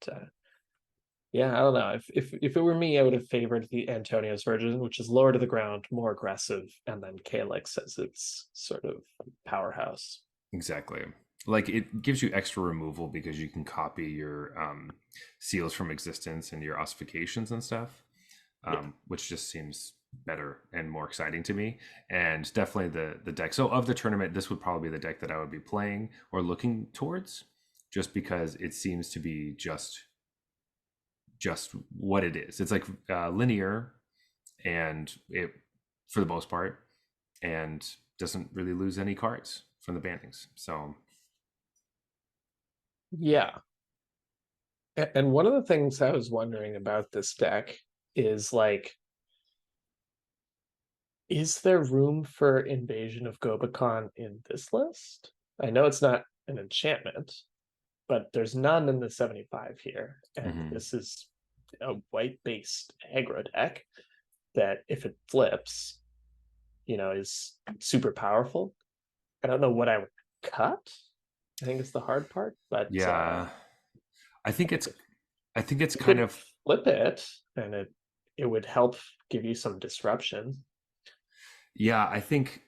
yeah, I don't know. If it were me, I would have favored the Antonio's version, which is lower to the ground, more aggressive, and then Calyx as its sort of powerhouse. Exactly. Like it gives you extra removal because you can copy your seals from existence and your ossifications and stuff, Yeah. which just seems better and more exciting to me. And definitely the deck. So of the tournament, this would probably be the deck that I would be playing or looking towards, just because it seems to be just what it is. It's like linear, and it for the most part, and doesn't really lose any cards from the bannings. So Yeah. And one of the things I was wondering about this deck is like, is there room for Invasion of Gobakon in this list? I know it's not an enchantment, but there's none in the 75 here. And mhm. this is a white-based aggro deck that if it flips, is super powerful. I don't know what I would cut. I think it's the hard part, but Yeah, I think like it's I think it's you kind could of flip it and it would help give you some disruption. yeah, I th-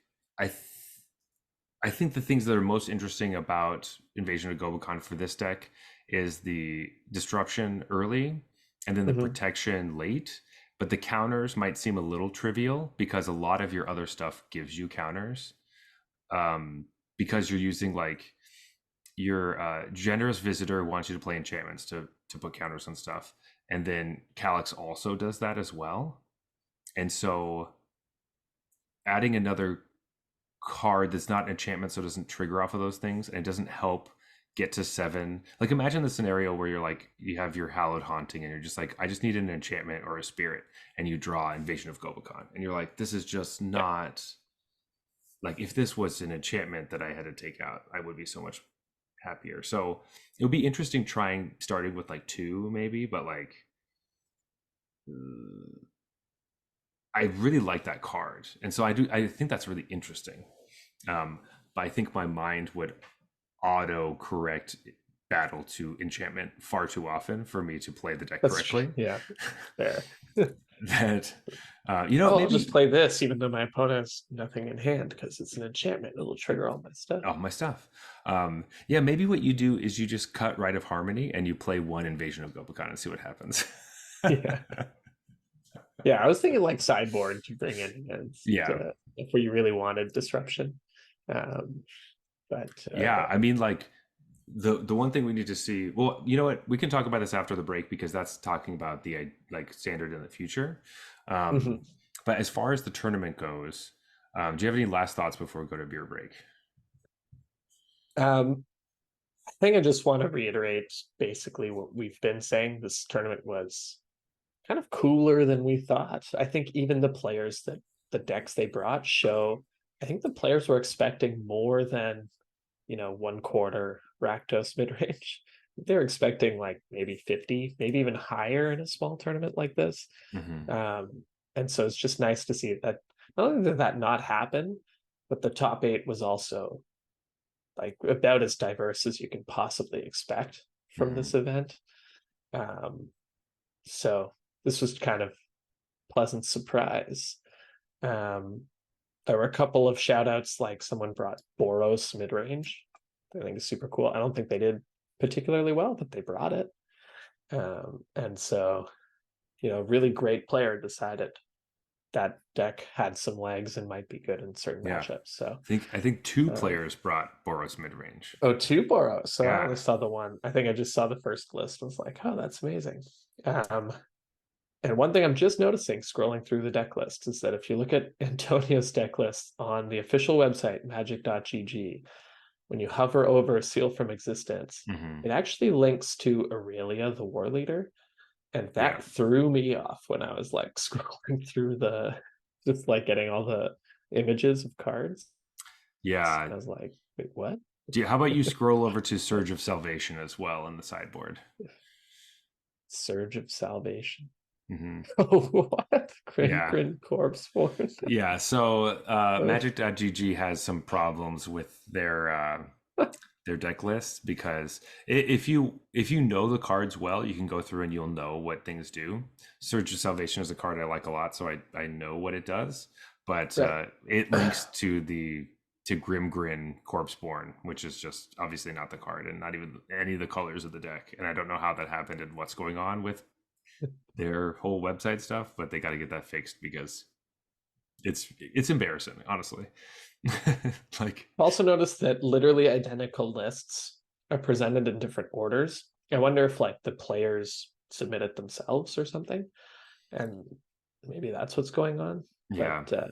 I think the things that are most interesting about Invasion of Gobakon for this deck is the disruption early and then the Mm-hmm. protection late. But the counters might seem a little trivial because a lot of your other stuff gives you counters. Um, because you're using like your generous visitor wants you to play enchantments to put counters on stuff, and then Calyx also does that as well. And so adding another card that's not an enchantment, so it doesn't trigger off of those things, and it doesn't help get to 7. Like imagine the scenario where you're like you have your hallowed haunting and you're just like I just need an enchantment or a spirit, and you draw Invasion of Gobakon and you're like this is just Yeah. not like if this was an enchantment that I had to take out I would be so much happier. So it would be interesting trying starting with like 2 maybe, but like I really like that card, and so I think that's really interesting. But I think my mind would auto correct battle to enchantment far too often for me to play the deck That's true. correctly. Yeah, fair. That Oh, I'll just maybe play this even though my opponent has nothing in hand because it's an enchantment. It'll trigger all my stuff. all my stuff. Yeah, maybe what you do is you just cut Rite of Harmony and you play one Invasion of Gobakon and see what happens. Yeah. Yeah, I was thinking like sideboard to bring in Yeah. if we really wanted disruption. Um, but Yeah, I mean, like the one thing we need to see. Well, you know what? We can talk about this after the break because that's talking about the like standard in the future. mhm. But as far as the tournament goes, do you have any last thoughts before we go to beer break? I think I just want to reiterate basically what we've been saying. This tournament was kind of cooler than we thought. I think even the players that the decks they brought show. I think the players were expecting more than 1/4 Rakdos mid range. They're expecting like maybe 50, maybe even higher in a small tournament like this. Mm-hmm. And so it's just nice to see that not only did that not happen, but the top 8 was also like about as diverse as you can possibly expect from Mm-hmm. this event. Um, so this was kind of pleasant surprise. Um, there were a couple of shout outs, like someone brought Boros mid range. I think is super cool. I don't think they did particularly well, but they brought it. And so, really great player decided that deck had some legs and might be good in certain Yeah. matchups. So I think two um, players brought Boros mid range. oh, two Boros. So I Yeah. only saw the one. I think I just saw the first list. I was like, oh, that's amazing. And one thing I'm just noticing scrolling through the deck list is that if you look at Antonio's deck list on the official website, magic.gg, when you hover over Seal from Existence, Mm-hmm. it actually links to Aurelia, the War Leader. And Yeah. that threw me off when I was like scrolling through just like getting all the images of cards. Yeah. I was like, wait, what? How about you scroll over to Surge of Salvation as well in the sideboard? Surge of Salvation. Mm-hmm. Oh, what? Yeah. Grin Corpse Form. Yeah. So Magic.gg has some problems with their deck list because if you know the cards well, you can go through and you'll know what things do. Surge of Salvation is a card I like a lot, so I know what it does. But Right. it links to Grim Grin Corpseborn, which is just obviously not the card and not even any of the colors of the deck. And I don't know how that happened and what's going on with their whole website stuff, but they got to get that fixed because it's embarrassing, honestly. Like, I've also noticed that literally identical lists are presented in different orders. I wonder if like the players submit it themselves or something, and maybe that's what's going on. yeah, But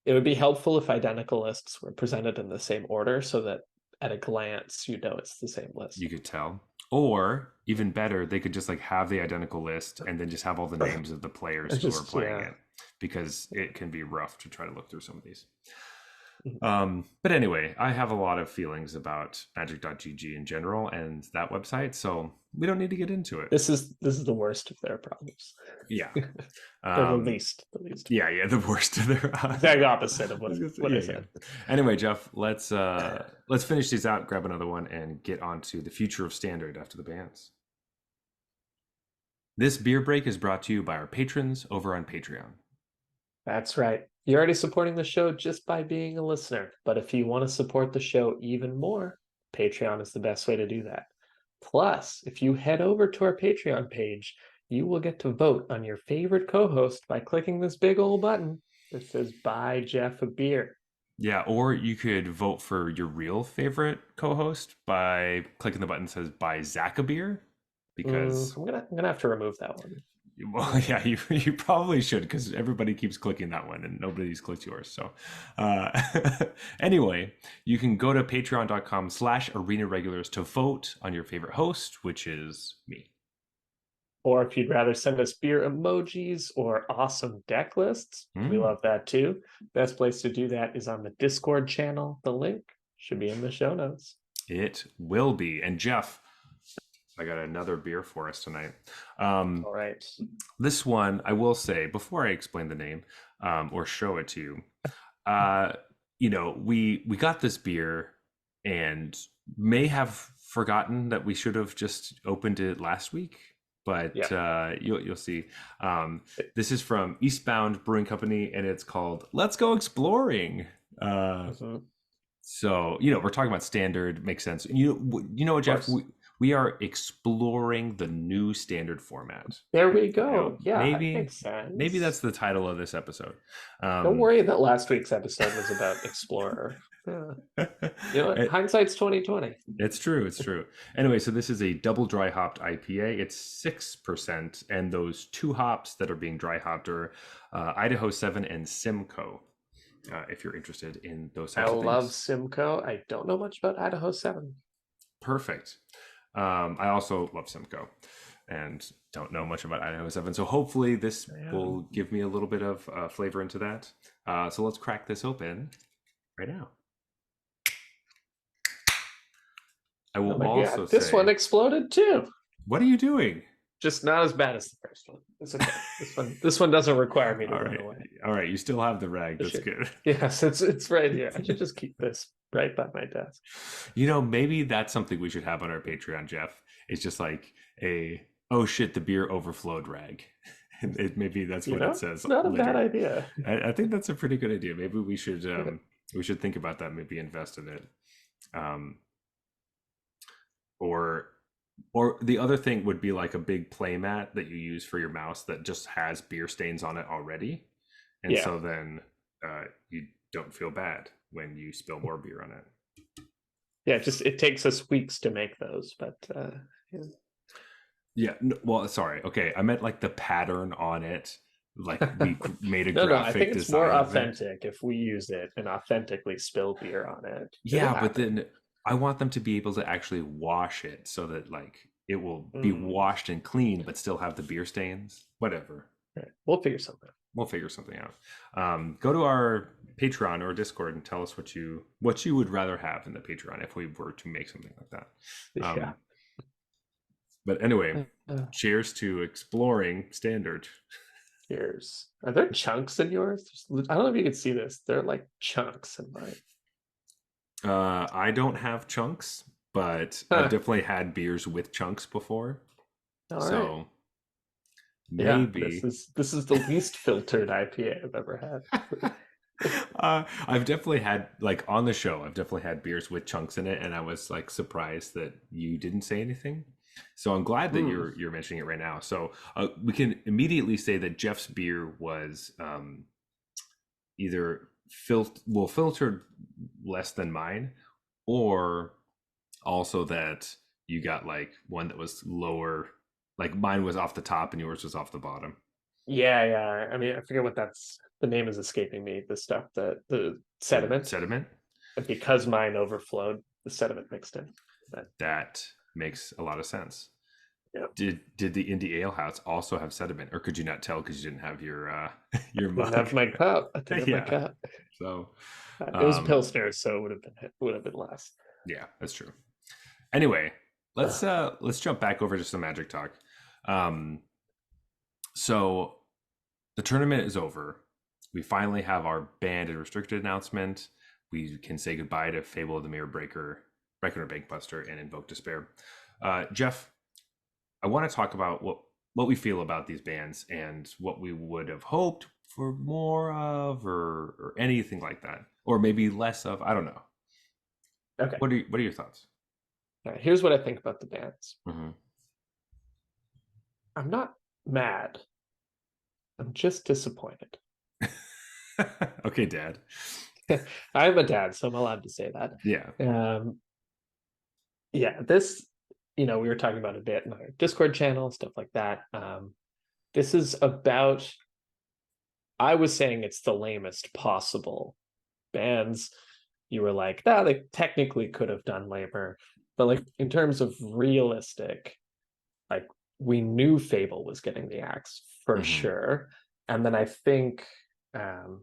it would be helpful if identical lists were presented in the same order so that at a glance you know it's the same list. you could tell. Or even better, they could just like have the identical list and then just have all the names of the players It's who are just playing yeah. it, because it can be rough to try to look through some of these. Mhm. But anyway, I have a lot of feelings about magic.gg in general and that website, so we don't need to get into it. This is the worst of their problems. Yeah. Or the Um, least, the least. yeah, the worst of their Exact opposite of what I yeah. said. Anyway, Jeff, let's finish these out, grab another one, and get on to the future of standard after the bans. This beer break is brought to you by our patrons over on Patreon. That's right. You're already supporting the show just by being a listener. But if you want to support the show even more, Patreon is the best way to do that. Plus, if you head over to our Patreon page, you will get to vote on your favorite co host by clicking this big old button that says Buy Jeff a Beer. Yeah, or you could vote for your real favorite co-host by clicking the button that says "Buy Zach a beer," because I'm gonna have to remove that one. well, yeah, you probably should, because everybody keeps clicking that one and nobody's clicked yours. So, anyway, you can go to patreon.com/arena regulars to vote on your favorite host, which is me. Or if you'd rather send us beer emojis or awesome deck lists, we love that too. Best place to do that is on the Discord channel. The link should be in the show notes. It will be. And Jeff, I got another beer for us tonight. All right. This one, I will say, before I explain the name or show it to you, we got this beer and may have forgotten that we should have just opened it last week, but you'll see. This is from Eastbound Brewing Company, and it's called "Let's Go Exploring." So we're talking about standard, makes sense. You know what, Jeff? We are exploring the new standard format. There we go. Maybe that makes sense. Maybe that's the title of this episode. Don't worry that last week's episode was about Explorer. Hindsight's 2020. It's true. Anyway, so this is a double dry hopped IPA. It's 6%, and those two hops that are being dry hopped are Idaho 7 and Simcoe. If you're interested in those types of things. I love Simcoe. I don't know much about Idaho 7. Perfect. I also love Simcoe and don't know much about Idaho 7. So hopefully this will give me a little bit of flavor into that. So let's crack this open right now. I will also say... This one exploded too. What are you doing? Just not as bad as the first one. It's okay. This one doesn't require me to run away. All right, you still have the rag. That's good. Yes, it's right here. I should just keep this right by my desk. Maybe that's something we should have on our Patreon, Jeff. It's just like oh shit, the beer overflowed rag. Maybe that's what it says. Not a bad idea. I think that's a pretty good idea. Maybe we should think about that. Maybe invest in it. Or the other thing would be like a big play mat that you use for your mouse that just has beer stains on it already. and Yeah. so then you don't feel bad when you spill more beer on it. Yeah, just it takes us weeks to make those, but yeah. Yeah, well, sorry. Okay, I meant like the pattern on it. Like we made a No, I graphic think it's more design of it. authentic if we use it and authentically spill beer on it. It'll Yeah, but happen. then I want them to be able to actually wash it so that like it will be Mm. washed and clean, but still have the beer stains. Whatever. Right. We'll figure something out. We'll figure something out. Go to our Patreon or Discord and tell us what you would rather have in the Patreon if we were to make something like that. Yeah. But anyway, Uh, cheers to exploring standard. Cheers. Are there chunks in yours? I don't know if you can see this. They're like chunks in mine. I don't have chunks, but I've Huh. definitely had beers with chunks before. All right. So Yeah, maybe this is the least filtered IPA I've ever had. I've definitely had like on the show, I've definitely had beers with chunks in it, and I was like surprised that you didn't say anything. So I'm glad that Hmm. you're mentioning it right now. So we can immediately say that Jeff's beer was either filtered less than mine, or also that you got like one that was lower, like mine was off the top and yours was off the bottom. Yeah. I mean, I forget what that's the name is escaping me. The stuff that the The sediment, sediment. and because mine overflowed, the sediment mixed in. But That makes a lot of sense. yeah, Did the indie ale house also have sediment, or could you not tell because you didn't have your your didn't mug? have my cup. I didn't have my Yeah. cup. So It was a um pilsner, so it would have been less. yeah, that's true. Anyway, let's jump back over to some magic talk. Um so the tournament is over. We finally have our banned and restricted announcement. We can say goodbye to Fable of the Mirror Breaker, Reckoner Bankbuster, and Invoke Despair. Jeff, I want to talk about what we feel about these bands and what we would have hoped for more of, or anything like that, or maybe less of. I don't know. Okay. What are your thoughts? All right, here's what I think about the bands. Mm-hmm. I'm not mad. I'm just disappointed. Okay, Dad. I'm a dad, so I'm allowed to say that. Yeah. Yeah, this, we were talking about a bit in our Discord channel, stuff like that. This is about, I was saying it's the lamest possible bands. You were like, nah, they technically could have done labor. But like in terms of realistic, like we knew Fable was getting the axe for Mm-hmm. sure. And then I think um,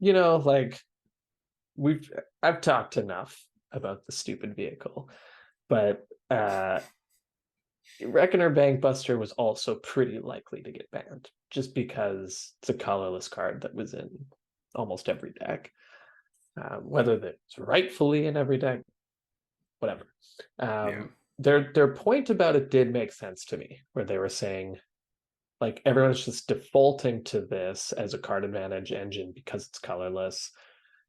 like we've I've talked enough about the stupid vehicle, but Reckoner Bankbuster was also pretty likely to get banned just because it's a colorless card that was in almost every deck. Whether that's rightfully in every deck, whatever. Yeah. Their point about it did make sense to me, where they were saying like everyone's just defaulting to this as a card advantage engine because it's colorless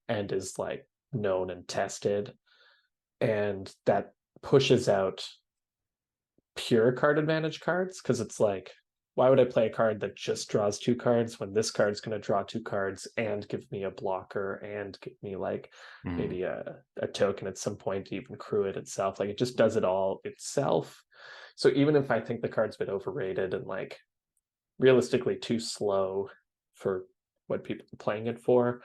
and is like known and tested, and that pushes out pure card advantage cards because it's like, why would I play a card that just draws two cards when this card's going to draw two cards and give me a blocker and give me like Mm-hmm. maybe a token at some point to even crew it itself? Like it just does it all itself. So even if I think the card's a bit overrated and like realistically too slow for what people are playing it for,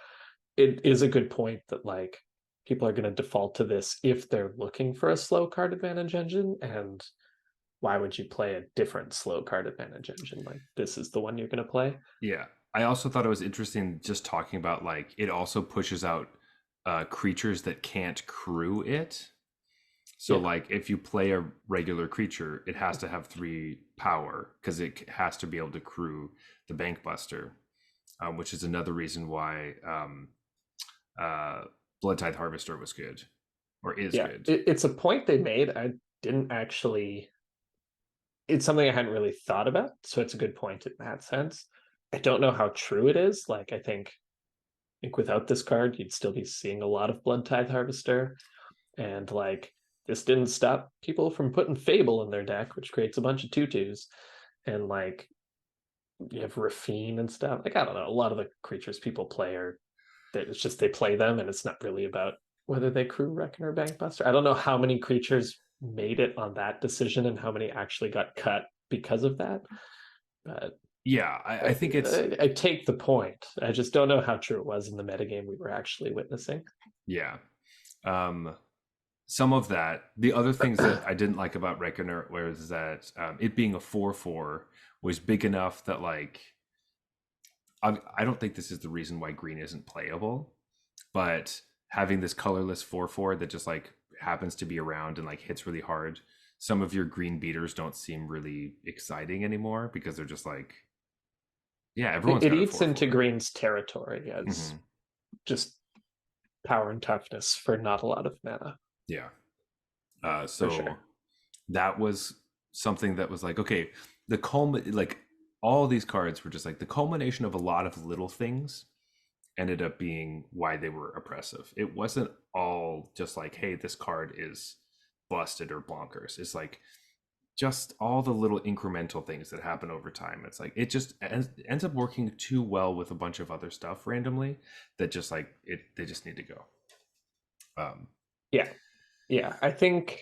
it is a good point that like people are going to default to this if they're looking for a slow card advantage engine. And why would you play a different slow card advantage engine? Like this is the one you're going to play. Yeah. I also thought it was interesting just talking about like it also pushes out creatures that can't crew it. So Yeah. like if you play a regular creature, it has to have 3 power because it has to be able to crew the Bankbuster, which is another reason why uh, Blood Tithe Harvester was good or is Yeah. good. It's a point they made. I didn't actually, it's something I hadn't really thought about. So it's a good point in that sense. I don't know how true it is. Like I think without this card, you'd still be seeing a lot of Blood Tithe Harvester. And like this didn't stop people from putting Fable in their deck, which creates a bunch of tutus. And like you have Rafine and stuff. Like, I don't know, a lot of the creatures people play are, it's just they play them, and it's not really about whether they crew Reckon or Bankbuster. I don't know how many creatures made it on that decision and how many actually got cut because of that. But Yeah, I think it's I take the point. I just don't know how true it was in the metagame we were actually witnessing. yeah. Um, some of that. The other things that I didn't like about Reckoner was that it being a 4/4 was big enough that like I don't think this is the reason why green isn't playable, but having this colorless 4/4 that just like happens to be around and like hits really hard, some of your green beaters don't seem really exciting anymore because they're just like, yeah, everyone's It got a eats into 4/4. green's territory as Mm-hmm. just power and toughness for not a lot of mana. Yeah. For So sure. that was something that was like, okay, like all these cards were just like the culmination of a lot of little things ended up being why they were oppressive. It wasn't all just like, hey, this card is busted or bonkers. It's like just all the little incremental things that happen over time. It's like it just ends up working too well with a bunch of other stuff randomly that just like it they just need to go. Um, Yeah. Yeah. I think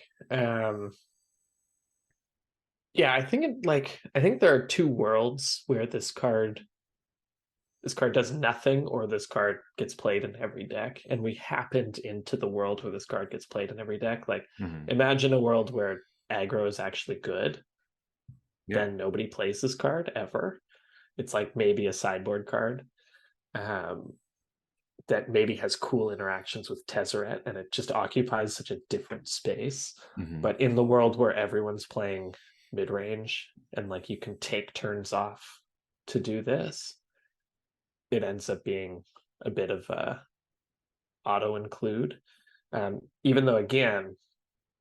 yeah, I think I think there are two worlds where this card does nothing, or this card gets played in every deck, and we happened into the world where this card gets played in every deck. Like, mm-hmm. imagine a world where aggro is actually good, Yeah. then nobody plays this card ever. It's like maybe a sideboard card um, that maybe has cool interactions with Tezzeret, and it just occupies such a different space. Mm-hmm. But in the world where everyone's playing mid range and like you can take turns off to do this, it ends up being a bit of a auto include. Even though, again,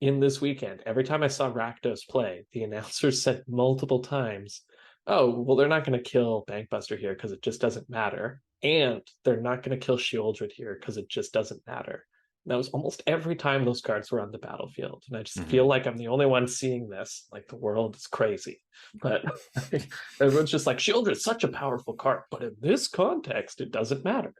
in this weekend, every time I saw Rakdos play, the announcers said multiple times, oh, well, they're not going to kill Bankbuster here because it just doesn't matter. And they're not going to kill Shieldred here because it just doesn't matter. And that was almost every time those cards were on the battlefield. And I just Mm-hmm. feel like I'm the only one seeing this. Like, the world is crazy. But everyone's just like, Shieldred's such a powerful card. But in this context, it doesn't matter.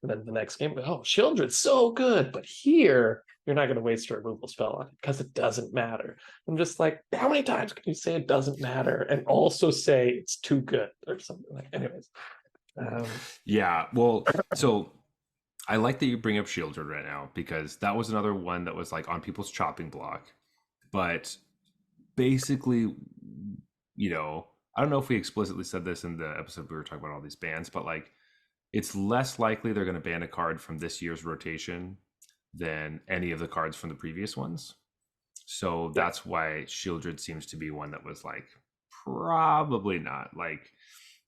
And then the next game, oh, Shieldred's so good. But here, you're not going to waste a removal spell on it because it doesn't matter. I'm just like, how many times can you say it doesn't matter and also say it's too good or something like? Anyways, Yeah. Well, so I like that you bring up Shieldred right now because that was another one that was like on people's chopping block. But basically, I don't know if we explicitly said this in the episode we were talking about all these bans, but like it's less likely they're going to ban a card from this year's rotation than any of the cards from the previous ones. So yeah, that's why Shieldred seems to be one that was like probably not. Like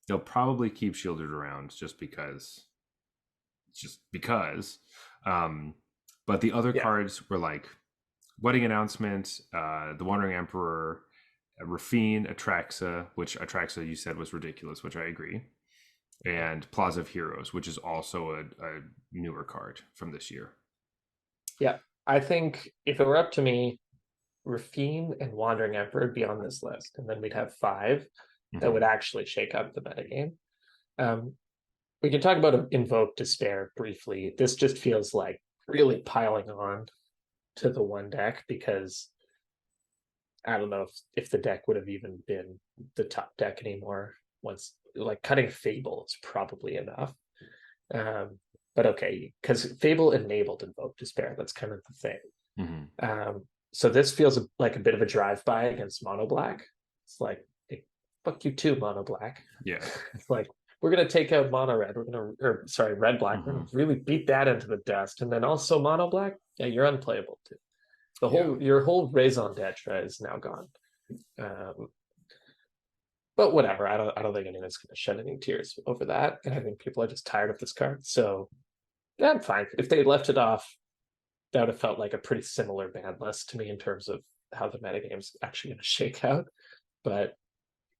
they'll probably keep Shieldred around just because. Um, but the other yeah, cards were like Wedding Announcement, The Wandering Emperor, Rafine, Atraxa, which Atraxa you said was ridiculous, which I agree, and Plaza of Heroes, which is also a newer card from this year. yeah. I think if it were up to me, Rafine and Wandering Emperor would be on this list, and then we'd have five that Mm-hmm. would actually shake up the metagame. Um, we can talk about Invoke Despair briefly. This just feels like really piling on to the one deck because I don't know if the deck would have even been the top deck anymore. Once like cutting Fable is probably enough. Um, but okay, because Fable enabled Invoke Despair. That's kind of the thing. Mm-hmm. So this feels like a bit of a drive-by against Mono Black. It's like, hey, fuck you too, Mono Black. Yeah. It's like we're gonna take out Mono Red. Or sorry, Red Black. We're Mm-hmm. gonna really beat that into the dust, and then also Mono Black. Yeah, you're unplayable too. Yeah. Your whole raison d'etre is now gone. Um, but whatever. I don't think anyone's going to shed any tears over that. And I think people are just tired of this card. So yeah, I'm fine. If they left it off, that would have felt like a pretty similar ban list to me in terms of how the metagame's actually going to shake out. But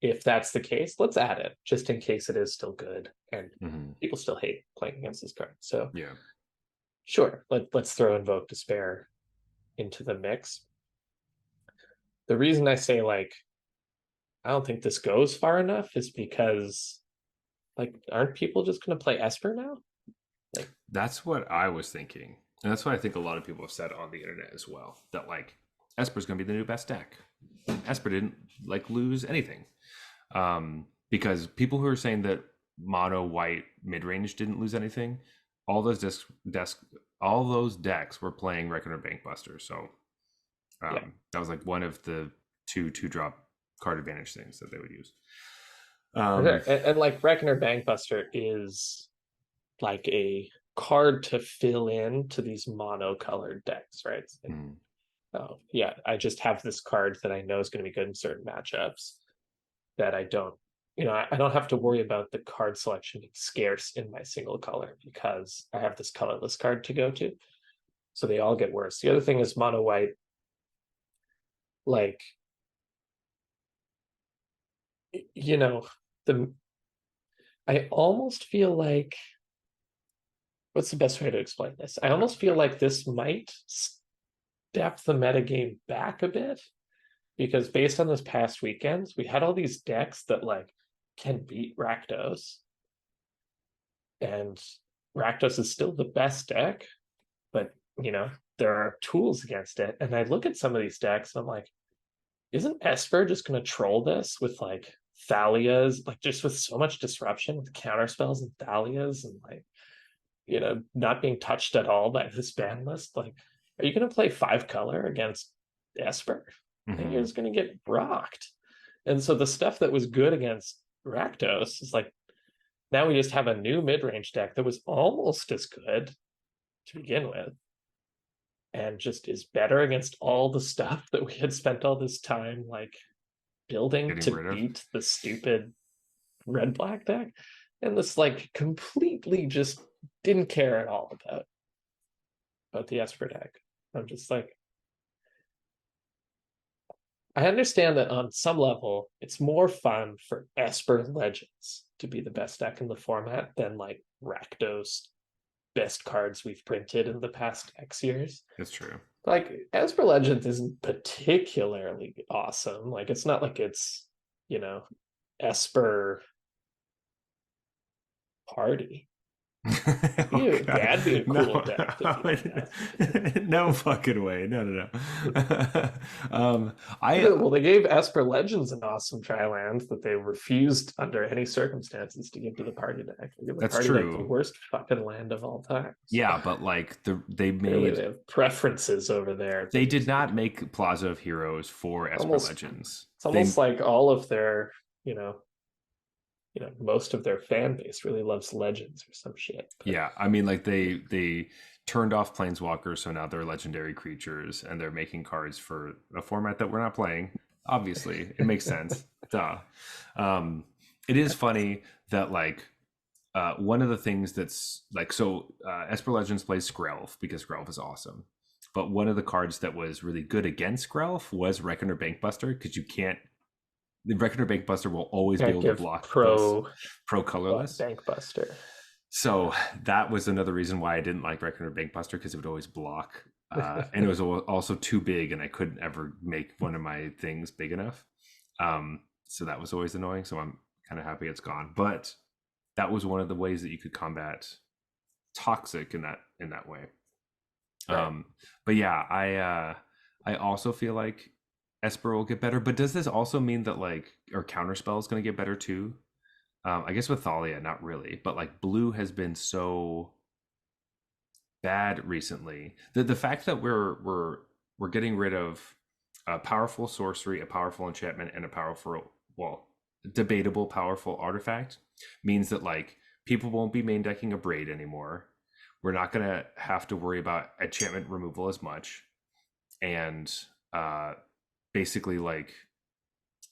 if that's the case, let's add it just in case it is still good and Mm-hmm. people still hate playing against this card. So Yeah. sure, let's throw Invoke Despair into the mix. The reason I say like I don't think this goes far enough is because like aren't people just gonna play Esper now? Like That's what I was thinking. And that's what I think a lot of people have said on the internet as well. That like Esper's gonna be the new best deck. Esper didn't like lose anything. Because people who are saying that mono white mid range didn't lose anything, all those all those decks were playing Reckoner Bankbuster. So yeah. that was like one of the two drop card advantage things that they would use. And like Reckoner Bankbuster is like a card to fill in to these monocolored decks, right? It's like, oh yeah, I just have this card that I know is going to be good in certain matchups that I don't, I don't have to worry about the card selection being scarce in my single color because I have this colorless card to go to. So they all get worse. The other thing is mono white, like, you know, the I almost feel like what's the best way to explain this? I almost feel like this might step the metagame back a bit because based on this past weekends, we had all these decks that like can beat Rakdos, and Rakdos is still the best deck, but there are tools against it. And I look at some of these decks and I'm like, isn't Esper just going to troll this with like Thalias, like just with so much disruption with counter spells and Thalias and like not being touched at all by this ban list? Like, are you going to play 5 color against Esper? And you're just going to get rocked. And so the stuff that was good against Rakdos is like, now we just have a new mid-range deck that was almost as good to begin with and just is better against all the stuff that we had spent all this time like building to beat the stupid red-black deck. And this like completely just didn't care at all about the Esper deck. I'm just like, I understand that on some level, it's more fun for Esper Legends to be the best deck in the format than like Rakdos best cards we've printed in the past X years. That's true. Like Esper Legends isn't particularly awesome. Like it's not like it's, Esper Party. Oh, That'd be a cool deck. No fucking way. No. Well, they gave Esper Legends an awesome Triland that they refused under any circumstances to give to the party deck. They give the That's party true. deck the worst fucking land of all time. So yeah, but like they have preferences over there. They did not make Plaza of Heroes for Esper Legends. It's almost like all of their, most of their fan base really loves Legends or some shit. But... yeah, I mean, like they turned off Planeswalkers, so now they're legendary creatures, and they're making cards for a format that we're not playing. Obviously, it makes sense. Duh. It is funny that like one of the things that's like Esper Legends plays Skrelv because Skrelv is awesome. But one of the cards that was really good against Skrelv was Reckoner Bankbuster because the Reckoner Bankbuster will always be able to block pro colorless Bankbuster. So that was another reason why I didn't like Reckoner Bankbuster because it would always block. And it was also too big and I couldn't ever make one of my things big enough. So that was always annoying. So I'm kind of happy it's gone. But that was one of the ways that you could combat Toxic in that way. Right. But yeah, I also feel like Esper will get better, but does this also mean that like our counterspell is going to get better too? I guess with Thalia, not really, but like blue has been so bad recently. The fact that we're getting rid of a powerful sorcery, a powerful enchantment, and a powerful, debatable powerful artifact means that like people won't be main decking a Braid anymore. We're not going to have to worry about enchantment removal as much, and basically like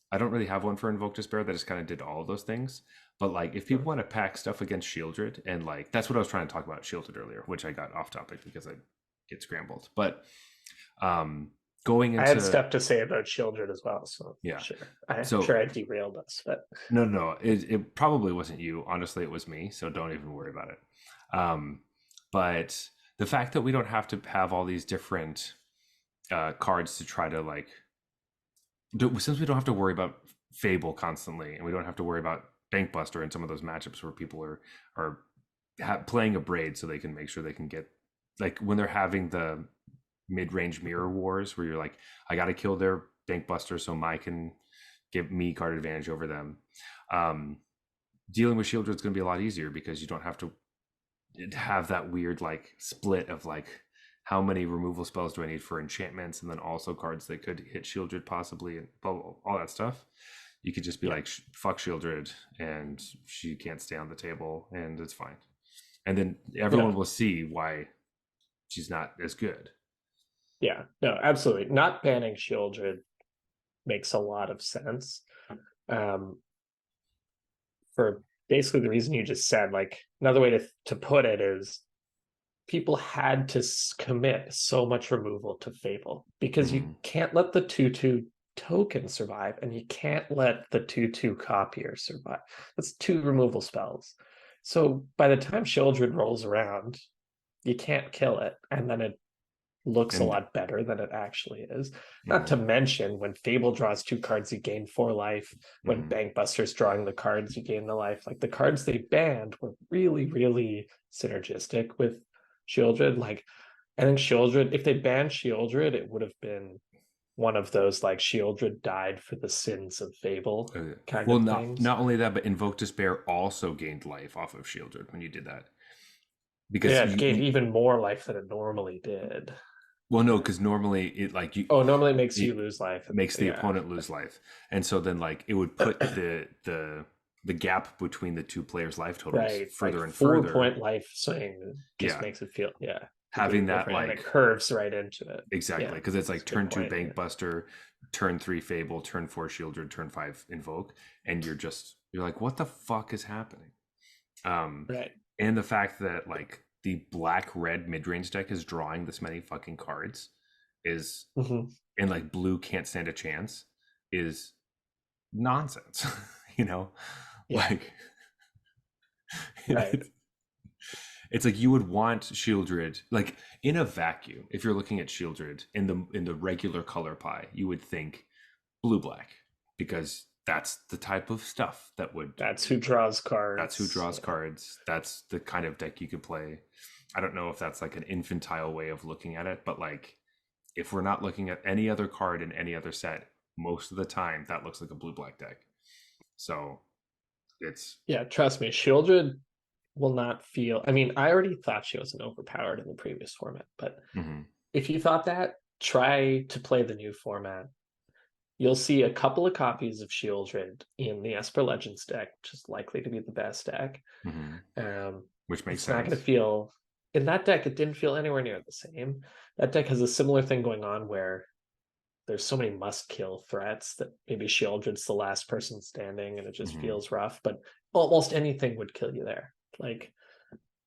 I don't really have one for Invoke Despair that just kind of did all of those things. But like if people want to pack stuff against Shieldred, and like that's what I was trying to talk about Shieldred earlier, which I got off topic because I get scrambled. But going into I had stuff to say about Shieldred as well, so yeah, sure. I'm sure I derailed us, but no, it probably wasn't you. Honestly, it was me. So don't even worry about it. But the fact that we don't have to have all these different cards to try to like, since we don't have to worry about Fable constantly, and we don't have to worry about Bankbuster in some of those matchups where people are playing a braid so they can make sure they can get, like when they're having the mid-range mirror wars where you're like, I got to kill their Bankbuster so my can give me card advantage over them. Dealing with Shieldred is going to be a lot easier because you don't have to have that weird like split of like how many removal spells do I need for enchantments and then also cards that could hit Shieldred possibly and blah, blah, blah, all that stuff. You could just be like, fuck Shieldred and she can't stay on the table and it's fine. And then everyone will see why she's not as good. Yeah, no, absolutely. Not banning Shieldred makes a lot of sense. For basically the reason you just said, like another way to put it is people had to commit so much removal to Fable because you can't let the 2/2 token survive and you can't let the 2/2 copier survive. That's 2 removal spells. So by the time Shieldred rolls around, you can't kill it, and then it looks a lot better than it actually is. Not to mention, when Fable draws 2 cards, you gain 4 life. When Bankbuster's drawing the cards, you gain the life. Like the cards they banned were really, really synergistic with Shieldred. Like I think Shieldred, if they banned Shieldred, it would have been one of those like Shieldred died for the sins of Fable kind of things. Not only that, but Invoke Despair also gained life off of Shieldred when you did that. Because it gained even more life than it normally did. Well, no, because normally it like you. Oh, normally it makes you lose life. Makes the opponent lose life, and so then like it would put the gap between the 2 players' life totals further like and further. 4-point life swing just makes it feel having that like and it curves right into it. Exactly, because it's like turn 2 Bankbuster, turn 3 Fable, turn 4 Shieldred, turn 5 Invoke, and you're like, what the fuck is happening? And the fact that like the black-red mid-range deck is drawing this many fucking cards is and like blue can't stand a chance is nonsense. Like it's like you would want Shieldred like in a vacuum. If you're looking at Shieldred in the regular color pie, you would think blue black because that's the type of stuff that's who draws cards. That's who draws cards. That's the kind of deck you could play. I don't know if that's like an infantile way of looking at it, but like if we're not looking at any other card in any other set, most of the time that looks like a blue black deck. So it's trust me, Shieldred will not feel. I mean, I already thought she wasn't overpowered in the previous format, but if you thought that, try to play the new format. You'll see a couple of copies of Shieldred in the Esper Legends deck, which is likely to be the best deck. Which makes sense. Not going to feel in that deck. It didn't feel anywhere near the same. That deck has a similar thing going on where there's so many must-kill threats that maybe Shieldred's the last person standing, and it just feels rough. But almost anything would kill you there. Like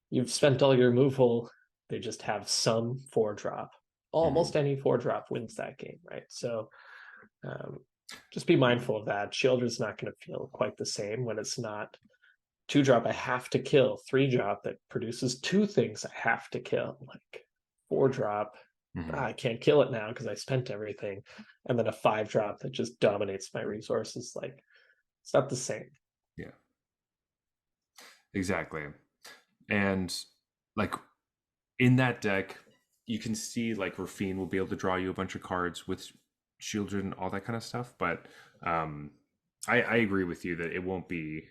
you've spent all your removal, they just have some 4-drop. Almost any 4-drop wins that game, right? So just be mindful of that. Shieldred's not going to feel quite the same when it's not 2-drop I have to kill, 3-drop that produces 2 things I have to kill, like 4-drop I can't kill it now because I spent everything, and then a 5-drop that just dominates my resources. Like it's not the same. Yeah, exactly. And like in that deck you can see like Rafine will be able to draw you a bunch of cards with Shieldred and all that kind of stuff, but I agree with you that it won't be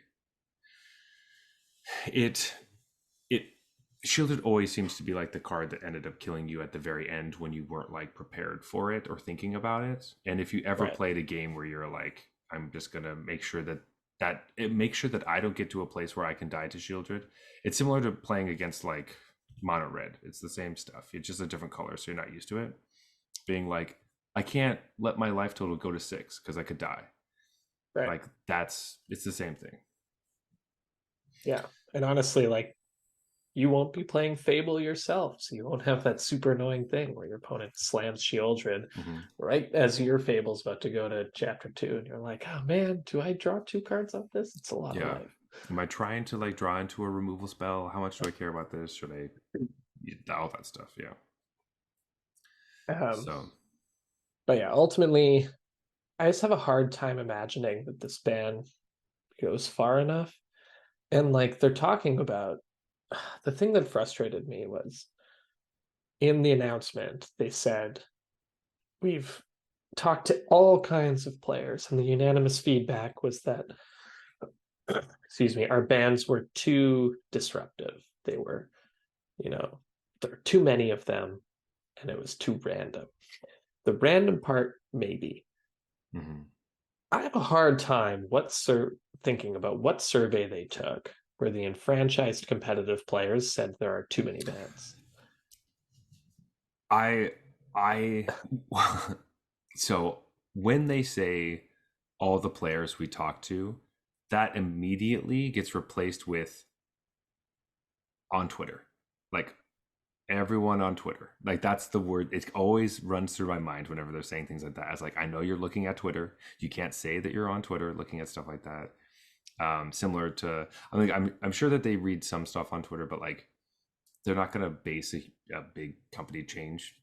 Shieldred always seems to be like the card that ended up killing you at the very end when you weren't like prepared for it or thinking about it. And if you ever played a game where you're like, I'm just gonna make sure that I don't get to a place where I can die to Shieldred. It's similar to playing against like mono red. It's the same stuff. It's just a different color, so you're not used to it. Being like, I can't let my life total go to 6 because I could die. Like it's the same thing. Yeah, and honestly, like you won't be playing Fable yourself, so you won't have that super annoying thing where your opponent slams Shieldred right as your Fable's about to go to chapter 2, and you're like, oh man, do I draw 2 cards off this? It's a lot of life. Am I trying to like draw into a removal spell? How much do I care about this? Should I all that stuff? But yeah, ultimately I just have a hard time imagining that this ban goes far enough. And like they're talking about the thing that frustrated me was in the announcement, they said, we've talked to all kinds of players, and the unanimous feedback was that, excuse me, our bans were too disruptive. They were, you know, there are too many of them, and it was too random. The random part, maybe. Mm-hmm. I have a hard time thinking about what survey they took where the enfranchised competitive players said there are too many bans. I so when they say all the players we talk to, that immediately gets replaced with on Twitter. Like everyone on Twitter. Like that's the word. It always runs through my mind whenever they're saying things like that. It's like I know you're looking at Twitter. You can't say that you're on Twitter looking at stuff like that. Similar to, I mean, I'm sure that they read some stuff on Twitter, but like they're not going to base a big company change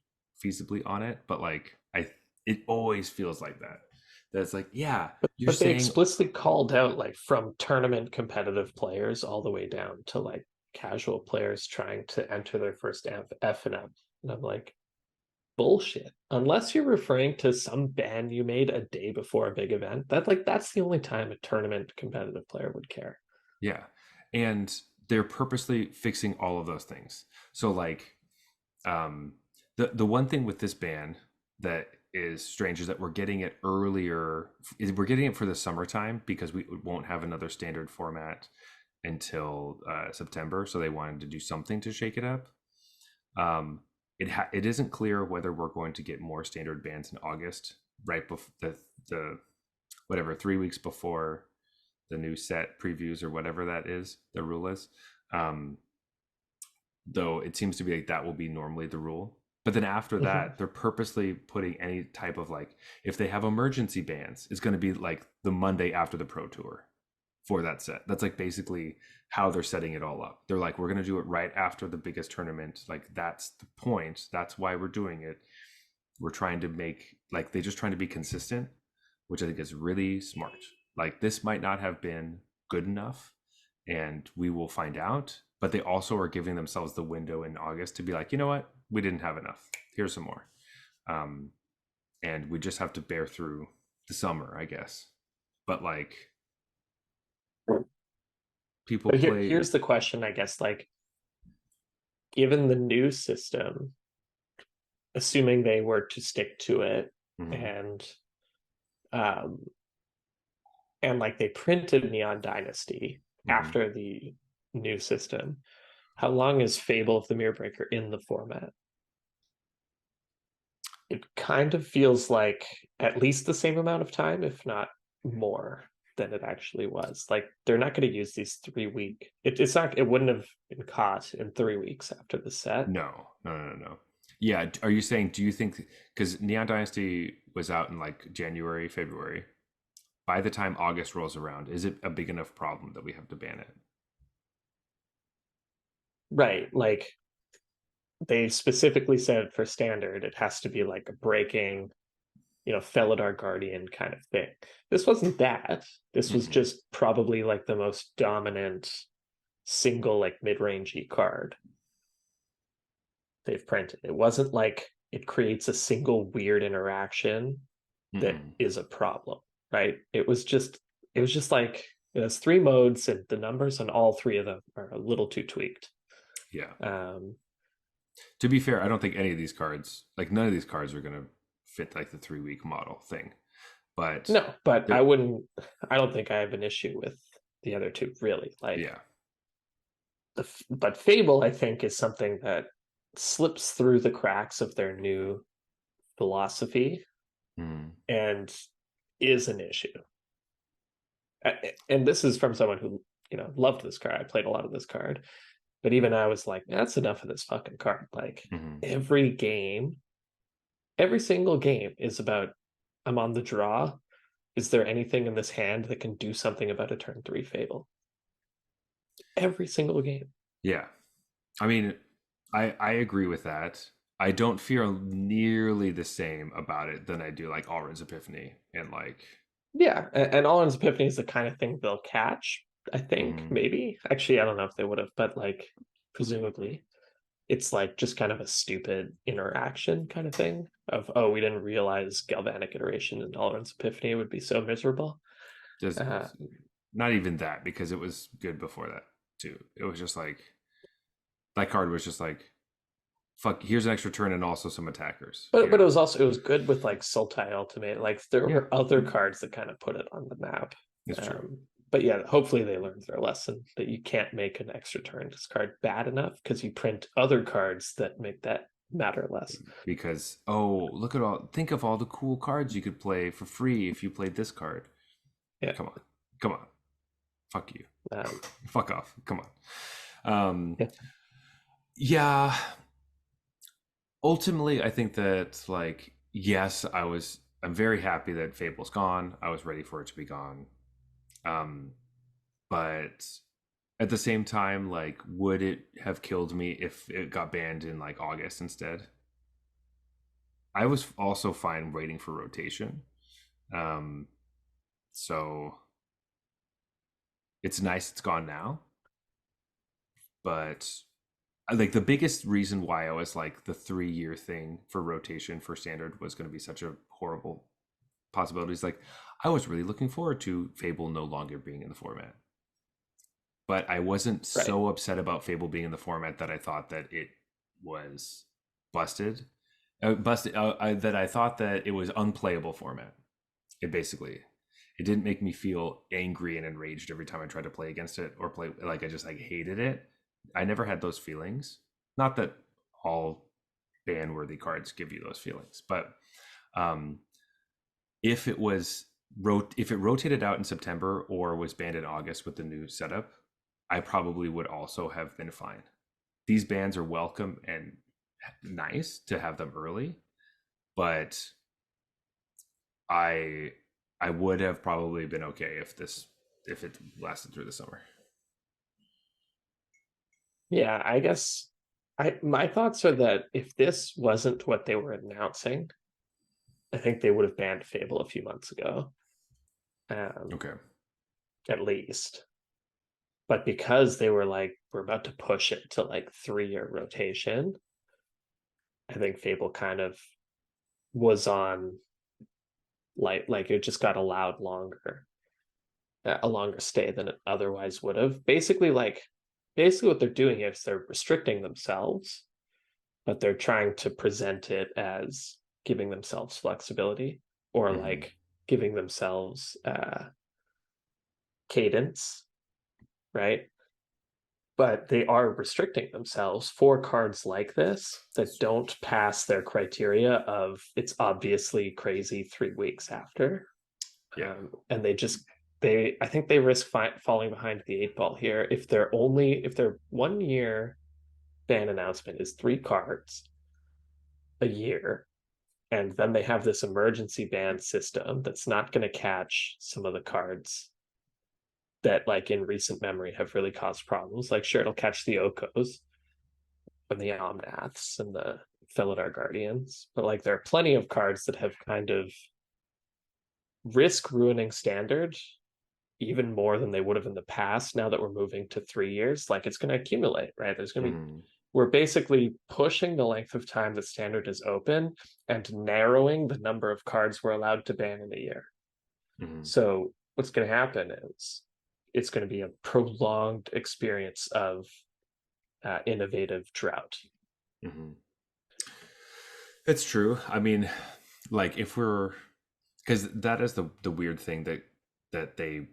feasibly on it. But like it always feels like that. That it's like, yeah, you're But they saying, explicitly called out like from tournament competitive players all the way down to like casual players trying to enter their first F and M. And I'm like, bullshit. Unless you're referring to some ban you made a day before a big event, that's the only time a tournament competitive player would care. yeah, and they're purposely fixing all of those things. So like, the one thing with this ban that is strange is that we're getting it earlier. We're getting it for the summertime because we won't have another standard format until September. So they wanted to do something to shake it up. It isn't clear whether we're going to get more standard bans in August, right before the whatever 3 weeks before the new set previews or whatever that is, the rule is. Um, though it seems to be like that will be normally the rule. But then after Mm-hmm. that, they're purposely putting any type of like, if they have emergency bans, it's going to be like the Monday after the Pro Tour for that set. That's like basically how they're setting it all up. They're like, we're going to do it right after the biggest tournament. Like, that's the point. That's why we're doing it. We're trying to make, like, they're just trying to be consistent, which I think is really smart. Like, this might not have been good enough, and we will find out. But they also are giving themselves the window in August to be like, you know what, we didn't have enough. Here's some more, um, and we just have to bear through the summer, I guess. But like, people But play. here's the question, I guess, like, given the new system, assuming they were to stick to it Mhm, and um and like they printed Neon Dynasty mhm. after the new system, how long is Fable of the Mirror Breaker in the format? It kind of feels like at least the same amount of time, if not more than it actually was. Like they're not going to use these 3 week. It's not. It wouldn't have been caught in 3 weeks after the set. No, no, no, no, no. Yeah, are you saying? Do you think because Neon Dynasty was out in like January, February? By the time August rolls around, is it a big enough problem that we have to ban it? Right. Like they specifically said for standard, it has to be like a breaking, Felidar Guardian kind of thing. This wasn't that. This was Mm-hmm. just probably like the most dominant single like mid-rangey card they've printed. It wasn't like it creates a single weird interaction that Mm-mm. is a problem, right? It was just like it has three modes and the numbers on all three of them are a little too tweaked. Yeah. Um, To be fair, I don't think any of these cards, like none of these cards, are gonna fit like the 3 week model thing. But no, but they're- I don't think I have an issue with the other two really. Like yeah. but Fable, I think, is something that slips through the cracks of their new philosophy Mm. and is an issue. And this is from someone who loved this card. I played a lot of this card, but even I was like, that's enough of this fucking card. Like Mm-hmm. every game, every single game is about I'm on the draw. Is there anything in this hand that can do something about a turn three Fable? Every single game. Yeah. I mean, I agree with that. I don't feel nearly the same about it than I do like Alren's Epiphany and like. Yeah, and Alden's Epiphany is the kind of thing they'll catch, I think, Mhm. maybe. Actually, I don't know if they would have, but like presumably it's like just kind of a stupid interaction kind of thing of, oh, we didn't realize galvanic iteration in Alden's Epiphany would be so miserable. Just Uh, not even that, because it was good before that too. It was just like that card was just like, fuck, here's an extra turn and also some attackers, but it was also, it was good with like Sultai Ultimate. Like there were other cards that kind of put it on the map. It's true. But yeah, hopefully they learned their lesson that you can't make an extra turn discard bad enough because you print other cards that make that matter less. Because, oh, look at all, think of all the cool cards you could play for free if you played this card. Yeah. Come on. Come on. Fuck you. Um, Fuck off. Come on. yeah. Yeah. Ultimately, I think that, like, yes, I'm very happy that Fable's gone. I was ready for it to be gone. Um, but at the same time, like, would it have killed me if it got banned in like August instead? I was also fine waiting for rotation. Um, so it's nice it's gone now. But like the biggest reason why I was like the 3 year thing for rotation for standard was going to be such a horrible possibility is like I was really looking forward to Fable no longer being in the format. But I wasn't Right. so upset about Fable being in the format that I thought that it was busted. That I thought that it was unplayable format. It didn't make me feel angry and enraged every time I tried to play against it or play like I just like hated it. I never had those feelings. Not that all ban worthy cards give you those feelings, but um, if it was if it rotated out in September or was banned in August with the new setup, I probably would also have been fine. These bans are welcome and nice to have them early, but I I would have probably been okay if it lasted through the summer. Yeah, I guess my thoughts are that if this wasn't what they were announcing, I think they would have banned Fable a few months ago, um, Okay. at least. But because they were like, we're about to push it to like 3 year rotation, I think Fable kind of was on like it just got allowed longer, a longer stay than it otherwise would have. Basically what they're doing is they're restricting themselves, but they're trying to present it as giving themselves flexibility or Mm-hmm. like giving themselves cadence, right? But they are restricting themselves for cards like this that don't pass their criteria of it's obviously crazy 3 weeks after. Yeah. And they I think they risk falling behind the 8 ball here if their 1 year ban announcement is 3 cards a year, and then they have this emergency ban system that's not going to catch some of the cards that like in recent memory have really caused problems. Like sure, it'll catch the Okos and the Omnaths and the Felidar Guardians, but like there are plenty of cards that have kind of risk ruining standard even more than they would have in the past. Now that we're moving to 3 years, like it's going to accumulate, right? There's going to be Mm-hmm. We're basically pushing the length of time that standard is open and narrowing the number of cards we're allowed to ban in a year. Mm-hmm. So what's going to happen is it's going to be a prolonged experience of innovative drought. Mm-hmm. It's true. I mean, like if we're because that is the weird thing that they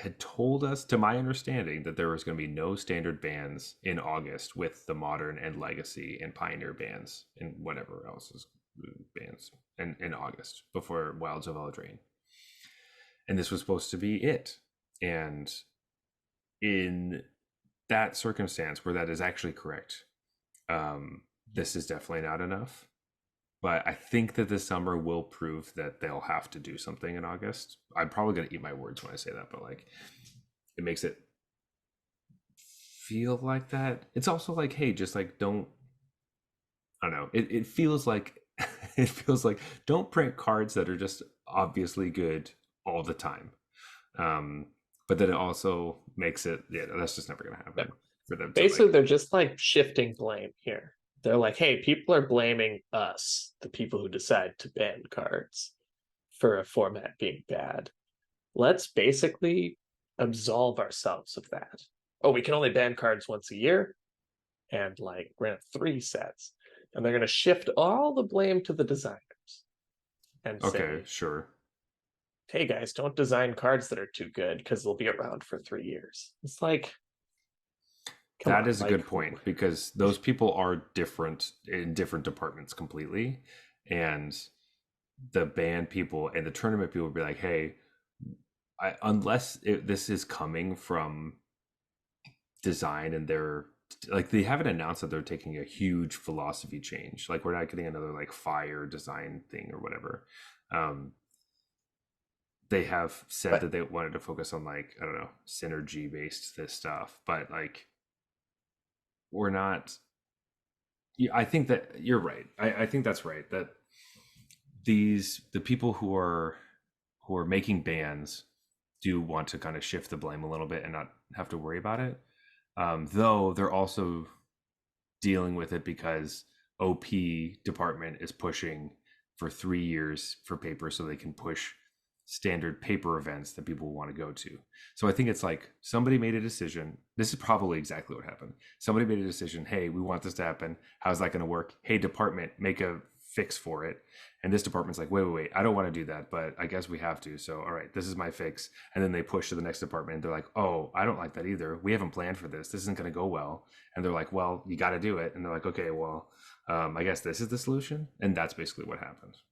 had told us, to my understanding, that there was going to be no standard bans in August with the modern and legacy and pioneer bans and whatever else is bans in August before Wilds of Eldraine. And this was supposed to be it. And in that circumstance where that is actually correct, this is definitely not enough. But I think that this summer will prove that they'll have to do something in August. I'm probably going to eat my words when I say that, but like it makes it feel like that. It's also like, hey, just like don't I don't know. It feels like it feels like don't print cards that are just obviously good all the time. Um, but then it also makes it, yeah, that's just never going to No. happen for them to Basically, like. they're just like shifting blame here. They're like, hey, people are blaming us, the people who decide to ban cards, for a format being bad. Let's basically absolve ourselves of that. Oh, we can only ban cards once a year, and like we're gonna have 3 sets, and they're gonna shift all the blame to the designers and Okay, say, sure. "Hey guys, don't design cards that are too good because they'll be around for 3 years." It's like, come That on, is a like, good point because those people are different in different departments completely. And the band people and the tournament people will be like, hey, this is coming from design and they're like, they haven't announced that they're taking a huge philosophy change. Like, we're not getting another like fire design thing or whatever. Um, they have said but that they wanted to focus on like, I don't know, synergy based this stuff, but like, we're not. Yeah, I think that you're right. I think that's right. That the people who are making bans do want to kind of shift the blame a little bit and not have to worry about it. Though they're also dealing with it because OP department is pushing for 3 years for paper so they can push standard paper events that people want to go to. So I think it's like somebody made a decision. This is probably exactly what happened. Somebody made a decision. Hey, we want this to happen. How's that going to work? Hey, department, make a fix for it. And this department's like, wait, I don't want to do that, but I guess we have to. So, all right, this is my fix. And then they push to the next department and they're like, oh, I don't like that either. We haven't planned for this. This isn't going to go well. And they're like, well, you got to do it. And they're like, okay, well, I guess this is the solution. And that's basically what happens.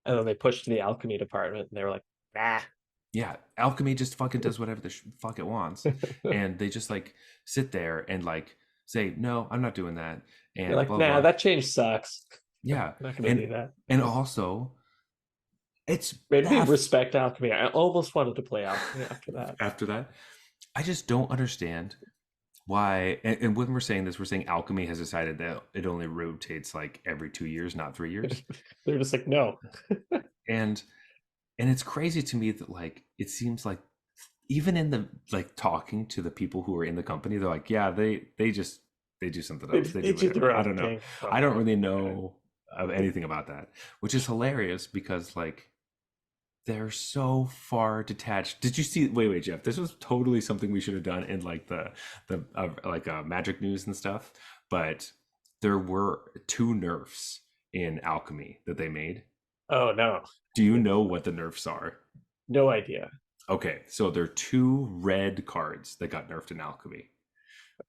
and then they pushed to the alchemy department, and they were like, ah. Yeah, alchemy just fucking does whatever the fuck it wants, and they just like sit there and like say, no, I'm not doing that, You're and like, blah nah, blah. that change sucks. I'm Yeah, not gonna and do that. also it's Made me F respect alchemy. I almost wanted to play alchemy after that. after that. I just don't understand why. And when we're saying this, we're saying alchemy has decided that it only rotates like every 2 years, not 3 years, They're just like, no. and it's crazy to me that like it seems like even in the like talking to the people who are in the company, they're like, yeah, they do something They, else. They they do do whatever. their I own don't know. thing. I don't Whatever. really Yeah. know of anything about that, which is hilarious because like they're so far detached. Did you see? Wait, Jeff. This was totally something we should have done in like the magic news and stuff. But there were two nerfs in alchemy that they made. Oh no. Do you know what the nerfs are? No idea. Okay, so there are two red cards that got nerfed in alchemy.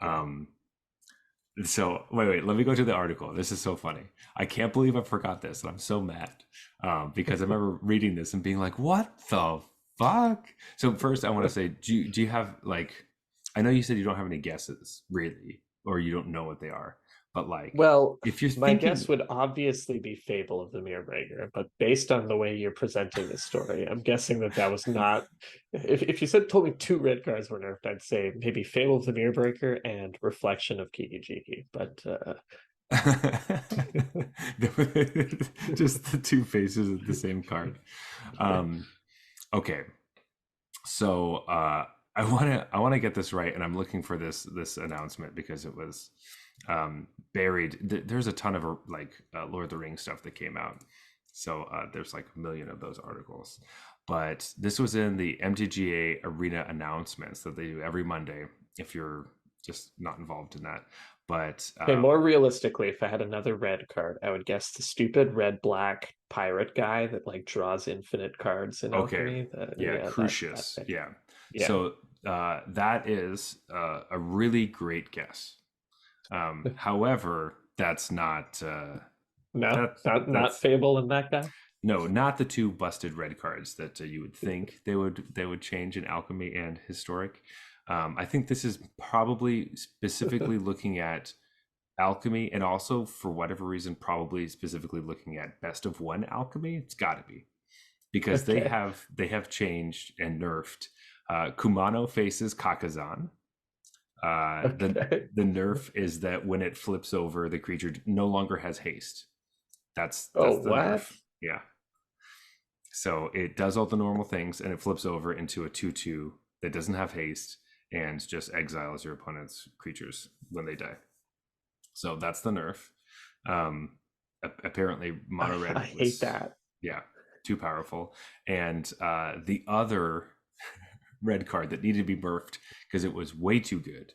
Okay. Um, so wait, let me go to the article. This is so funny. I can't believe I forgot this, and I'm so mad because I remember reading this and being like, "What the fuck?" So first, I want to say, do you have like? I know you said you don't have any guesses really, or you don't know what they are, but like, Well, if you're my thinking, guess would obviously be Fable of the Mirror Breaker, but based on the way you're presenting this story, I'm guessing that that was not. If you said told me 2 red cards were nerfed, I'd say maybe Fable of the Mirror Breaker and Reflection of Kiki Jiki. But just the two faces of the same card. Um, okay, so I want to get this right, and I'm looking for this announcement because it was buried. There's a ton of like Lord of the Rings stuff that came out, so there's like a million of those articles. But this was in the MTGA Arena announcements that they do every Monday. If you're just not involved in that, but okay, more realistically, if I had another red card, I would guess the stupid red black pirate guy that like draws infinite cards in okay, alchemy. yeah, Yeah, that Crucius, thing. yeah. Yeah. So that is a really great guess. However, that's not No, that not that's Fable and that guy. no, not the two busted red cards that you would think they would change in alchemy and historic. I think this is probably specifically looking at alchemy and also for whatever reason probably specifically looking at best of one alchemy. It's got to be because Okay. they have changed and nerfed. Kumano faces Kakazan. Okay. The nerf is that when it flips over, the creature no longer has haste. Oh, That's the what? nerf. Yeah. So it does all the normal things and it flips over into a 2/2 that doesn't have haste and just exiles your opponent's creatures when they die. So that's the nerf. Apparently, mono I red hate was, that. yeah, too powerful. And the other red card that needed to be nerfed because it was way too good,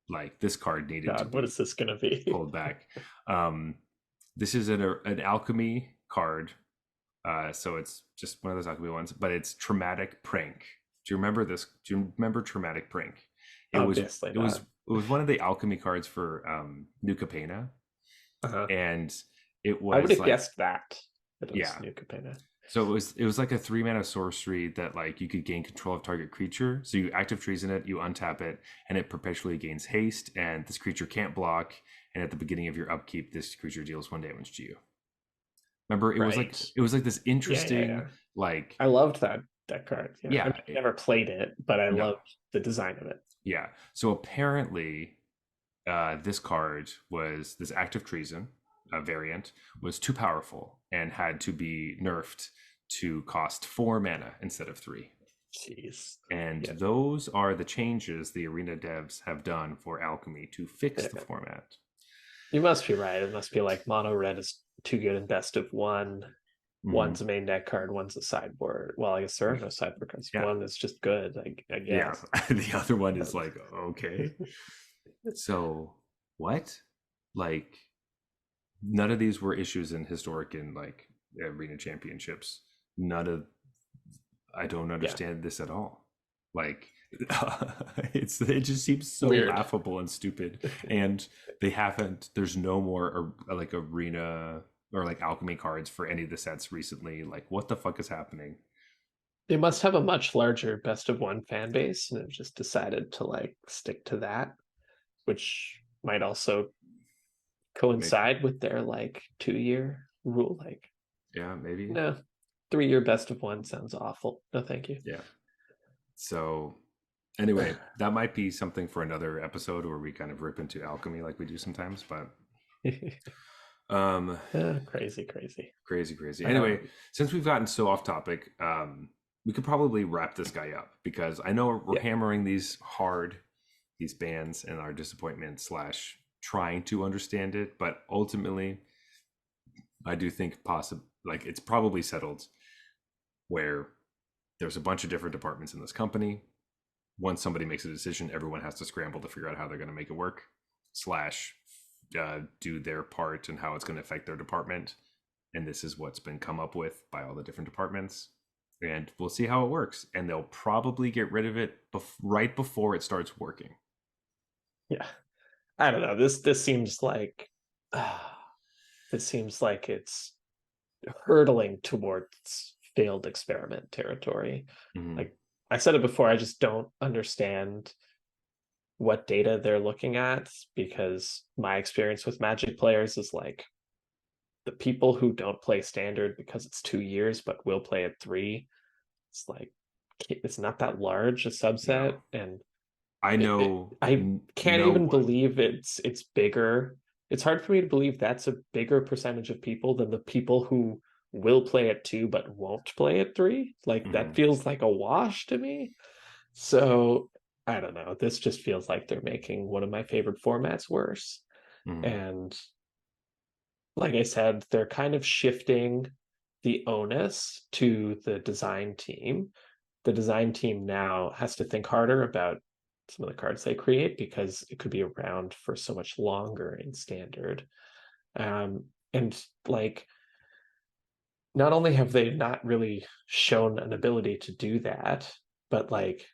like this card needed to God, what be is this gonna be? pulled back. Um, this is an alchemy card. So it's just one of those alchemy ones, but it's traumatic prank. Do you remember this? Do you remember traumatic prank? It was Obviously it was not. it was one of the alchemy cards for New Capena, Uh-huh. and it I would was have like, guessed that it was yeah. New Capena. So it was like a 3 mana sorcery that like you could gain control of target creature. So you active treason it, you untap it, and it perpetually gains haste, and this creature can't block. And at the beginning of your upkeep, this creature deals 1 damage to you. Remember, Right. it was like this Yeah, yeah, interesting, yeah. like, I loved that card. Yeah. I mean, yeah, I never played it, but I no, loved the design of it. yeah. So apparently, this card was this active treason variant was too powerful and had to be nerfed to cost 4 mana instead of 3. Jeez. And Yeah. those are the changes the arena devs have done for alchemy to fix the Yeah. format. You must be right. It must be like mono red is too good in best of one. Mm-hmm. One's a main deck card, one's a sideboard. Well, I guess there are no sideboard cards. Yeah, One is just good, I yeah. guess. The other one is like, okay, so what? Like, none of these were issues in historic and like arena championships. None of, I don't Yeah. understand this at all. Like, it just seems so Weird. laughable and stupid. And they haven't. There's no more like arena or like alchemy cards for any of the sets recently. Like, what the fuck is happening? They must have a much larger best of one fan base and have just decided to like stick to that, which might also Maybe, coincide with their like 2 year rule. Like, yeah, maybe, no, 3 year best of one sounds awful. No, thank you. yeah. So anyway, that might be something for another episode where we kind of rip into alchemy like we do sometimes. But um, Crazy, crazy. crazy. Anyway, since we've gotten so off topic, we could probably wrap this guy up because I know we're Yeah. hammering these hard, these bans, and our disappointment slash trying to understand it, but ultimately, I do think possible like it's probably settled where there's a bunch of different departments in this company. Once somebody makes a decision, everyone has to scramble to figure out how they're going to make it work, slash do their part and how it's going to affect their department. And this is what's been come up with by all the different departments. And we'll see how it works. And they'll probably get rid of it right before it starts working. Yeah. I don't know. This seems like it's hurtling towards failed experiment territory. Mm-hmm. Like I said it before, I just don't understand what data they're looking at because my experience with Magic players is like the people who don't play standard because it's 2 years but will play at 3. It's like it's not that large a subset, No, and I know I can't no even one. believe it's bigger. It's hard for me to believe that's a bigger percentage of people than the people who will play at 2 but won't play at 3. Like Mm-hmm. that feels like a wash to me. So I don't know. This just feels like they're making one of my favorite formats worse. Mm-hmm. And like I said, they're kind of shifting the onus to the design team. The design team now has to think harder about some of the cards they create because it could be around for so much longer in standard. And like, not only have they not really shown an ability to do that, but like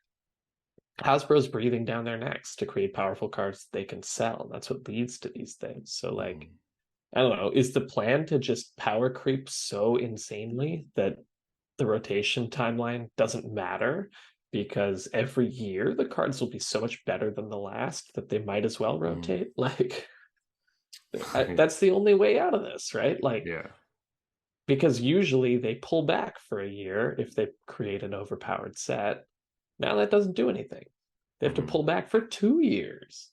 Hasbro's breathing down their necks to create powerful cards they can sell. That's what leads to these things. So like, Mm-hmm. I don't know, is the plan to just power creep so insanely that the rotation timeline doesn't matter because every year the cards will be so much better than the last that they might as well Mm-hmm. rotate? Like, that's the only way out of this, right? Like, Yeah. because usually they pull back for a year if they create an overpowered set. Now that doesn't do anything. They have to pull back for 2 years.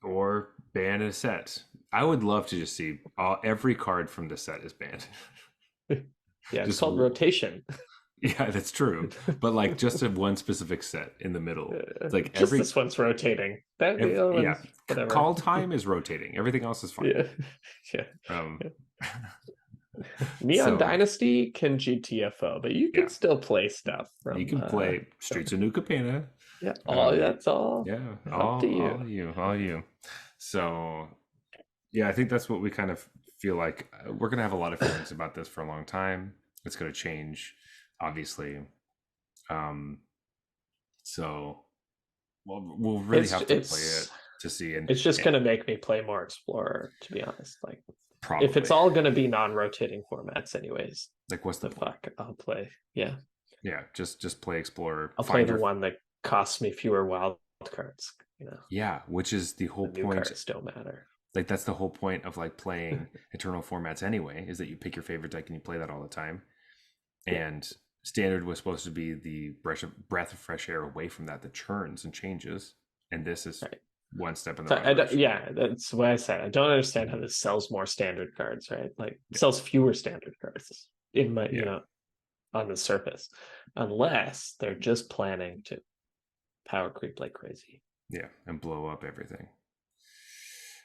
Or ban a set. I would love to just see every card from the set is banned. Yeah, it's called rotation. Yeah, that's true. But like just a one specific set in the middle. It's like just this one's rotating. That the other yeah, one's whatever. Call time is rotating. Everything else is fine. Yeah. Yeah. Neon Dynasty can GTFO, but you can still play stuff from. You can play Streets of New Capenna. Yeah, that's all. Yeah, up to you. all you. So, yeah, I think that's what we kind of feel like. We're gonna have a lot of feelings about this for a long time. It's gonna change, obviously. So, we'll really have to play it to see. And it's just gonna make me play more Explorer, to be honest. Like, probably. If it's all gonna be non-rotating formats, anyways. Like, what's the fuck? I'll play. Yeah. Yeah, just play Explorer. I'll play the one that costs me fewer wild cards. Yeah, which is the whole point. Cards don't matter. Like, that's the whole point of like playing eternal formats anyway, is that you pick your favorite deck and you play that all the time. And standard was supposed to be the breath of fresh air away from that churns and changes, and this is one step in the right direction. Yeah, that's what I said. I don't understand how this sells more standard cards, right? Like, sells fewer standard cards in my on the surface, unless they're just planning to power creep like crazy. Yeah, and blow up everything.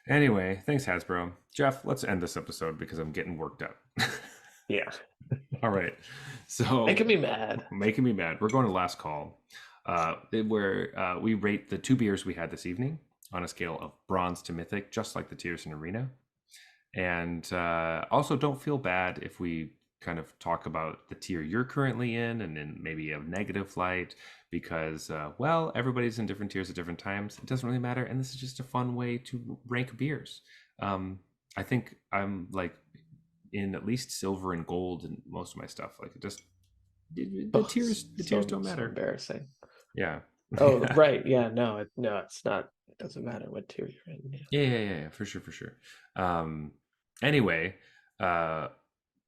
Anyway, thanks, Hasbro. Jeff, let's end this episode because I'm getting worked up. Yeah. All right. So making me mad. We're going to last call, where we rate the 2 beers we had this evening on a scale of bronze to mythic, just like the tiers in Arena. And also, don't feel bad if we kind of talk about the tier you're currently in and in maybe a negative light, because everybody's in different tiers at different times. It doesn't really matter, and this is just a fun way to rank beers. I think I'm like in at least silver and gold in most of my stuff. Like, the tiers don't matter. So embarrassing. Yeah. Oh, right. Yeah. No, it's not. It doesn't matter what tier you're in. Yeah. For sure. Anyway,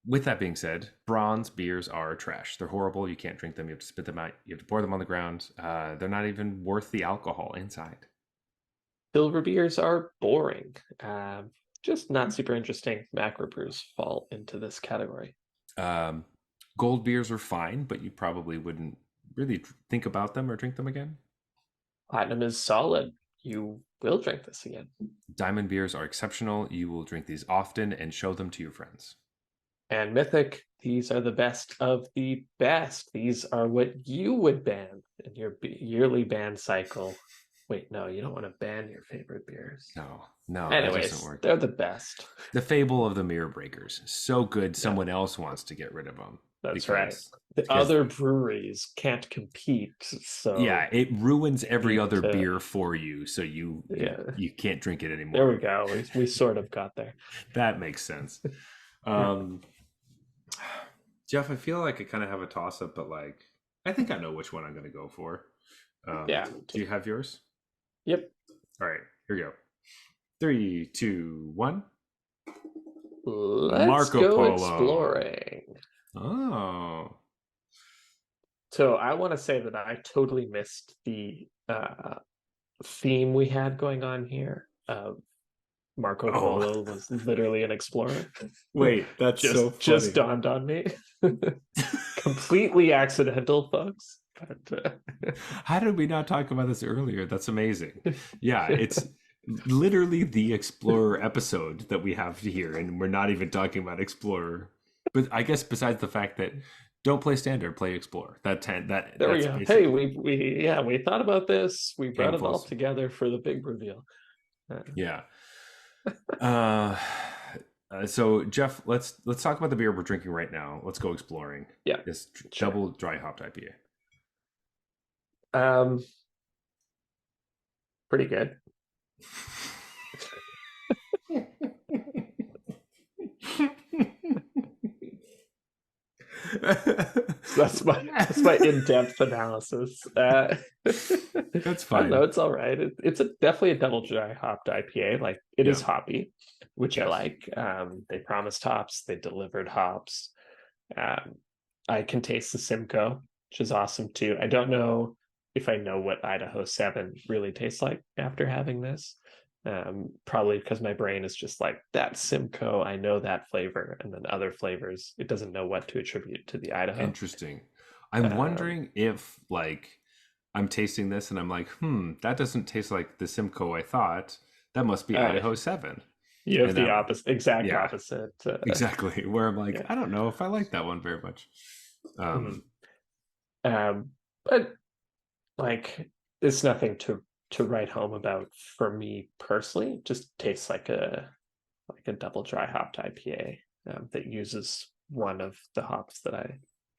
with that being said, bronze beers are trash. They're horrible. You can't drink them. You have to spit them out. You have to pour them on the ground. They're not even worth the alcohol inside. Silver beers are boring. Just not super interesting. Macro brews fall into this category. Gold beers are fine, but you probably wouldn't really think about them or drink them again. Platinum is solid. You will drink this again. Diamond beers are exceptional. You will drink these often and show them to your friends. And Mythic, these are the best of the best. These are what you would ban in your yearly ban cycle. Wait, no, you don't want to ban your favorite beers. No. Anyways, that doesn't work. They're the best. The Fable of the Mirror Breakers. So good, someone else wants to get rid of them. That's right. The other breweries can't compete. So yeah, it ruins every other beer for you. So you can't drink it anymore. There we go. We sort of got there. That makes sense. Jeff, I feel like I kind of have a toss up, but like, I think I know which one I'm going to go for. Do you have yours? Yep. All right, here we go. 3, 2, 1. Let's go exploring. Oh. So I want to say that I totally missed the theme we had going on here. Marco Polo was literally an explorer. Wait, that's so funny. Just dawned on me. Completely accidental, folks. But, how did we not talk about this earlier? That's amazing. Yeah, it's literally the Explorer episode that we have here, and we're not even talking about Explorer. But I guess besides the fact that don't play Standard, play Explorer. There we go. Hey, we thought about this. We brought it all together for the big reveal. Yeah. So Jeff, let's talk about the beer we're drinking right now. Let's go exploring. Yeah, this double dry hopped IPA. Pretty good. That's my in-depth analysis. That's fine. No, it's all right. It's definitely a double dry hopped IPA. Like, it is hoppy, which I like. They promised hops, they delivered hops. I can taste the Simcoe, which is awesome too. I don't know if I know what Idaho 7 really tastes like after having this. Probably because my brain is just like that Simcoe, I know that flavor, and then other flavors, it doesn't know what to attribute to the Idaho. Interesting. I'm Um, wondering if like I'm tasting this and I'm like, that doesn't taste like the Simcoe I thought. That must be uh, Idaho 7. you have And the that, opposite, exact yeah, opposite. exactly. Where I'm like, Yeah. I don't know if I like that one very much. Mhm. Um, But like, it's nothing to write home about for me personally. It just tastes like a double dry hopped IPA that uses one of the hops that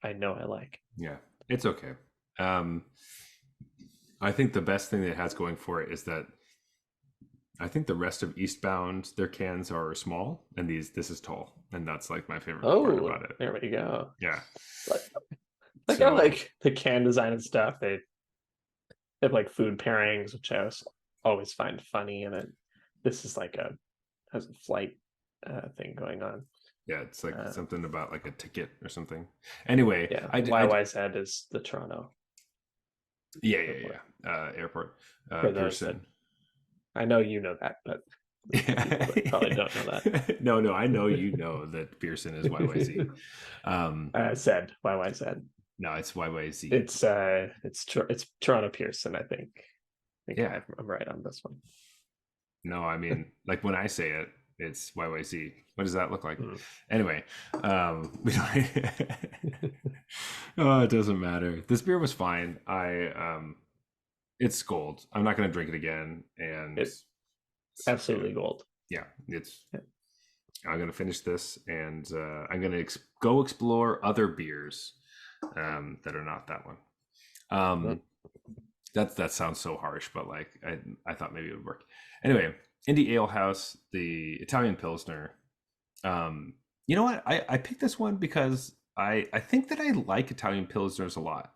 I know I like. yeah, it's okay. Um, I think the best thing that it has going for it is that I think the rest of Eastbound, their cans are small, and this is tall, and that's like my favorite part Oh, about it. there we go. Yeah. Like, I So like the can design and stuff. They have like food pairings, which I always find funny, and it this is like a has a flight thing going on. yeah, it's like Uh, something about like a ticket or something. Anyway, yeah, I YYZ is the Toronto yeah, airport. airport, For those that Pearson. I know you know that, but there's people that probably don't know that. No, I know you know that Pearson is YYZ. Zed YYZ. No, it's YYZ. It's Toronto Pearson. I think Yeah. I'm right on this one. No, I mean, like when I say it, it's YYZ. What does that look like? Mm. Anyway, we don't. Oh, it doesn't matter. This beer was fine. It's gold. I'm not gonna drink it again, and It absolutely gold. yeah, it's. Yeah. I'm gonna finish this, and I'm gonna go explore other beers that are not that one. Mm. Um, that sounds so harsh, but like I thought maybe it would work. Anyway, Indie Ale House, the Italian Pilsner. Um, you know what? I picked this one because I think that I like Italian Pilsners a lot.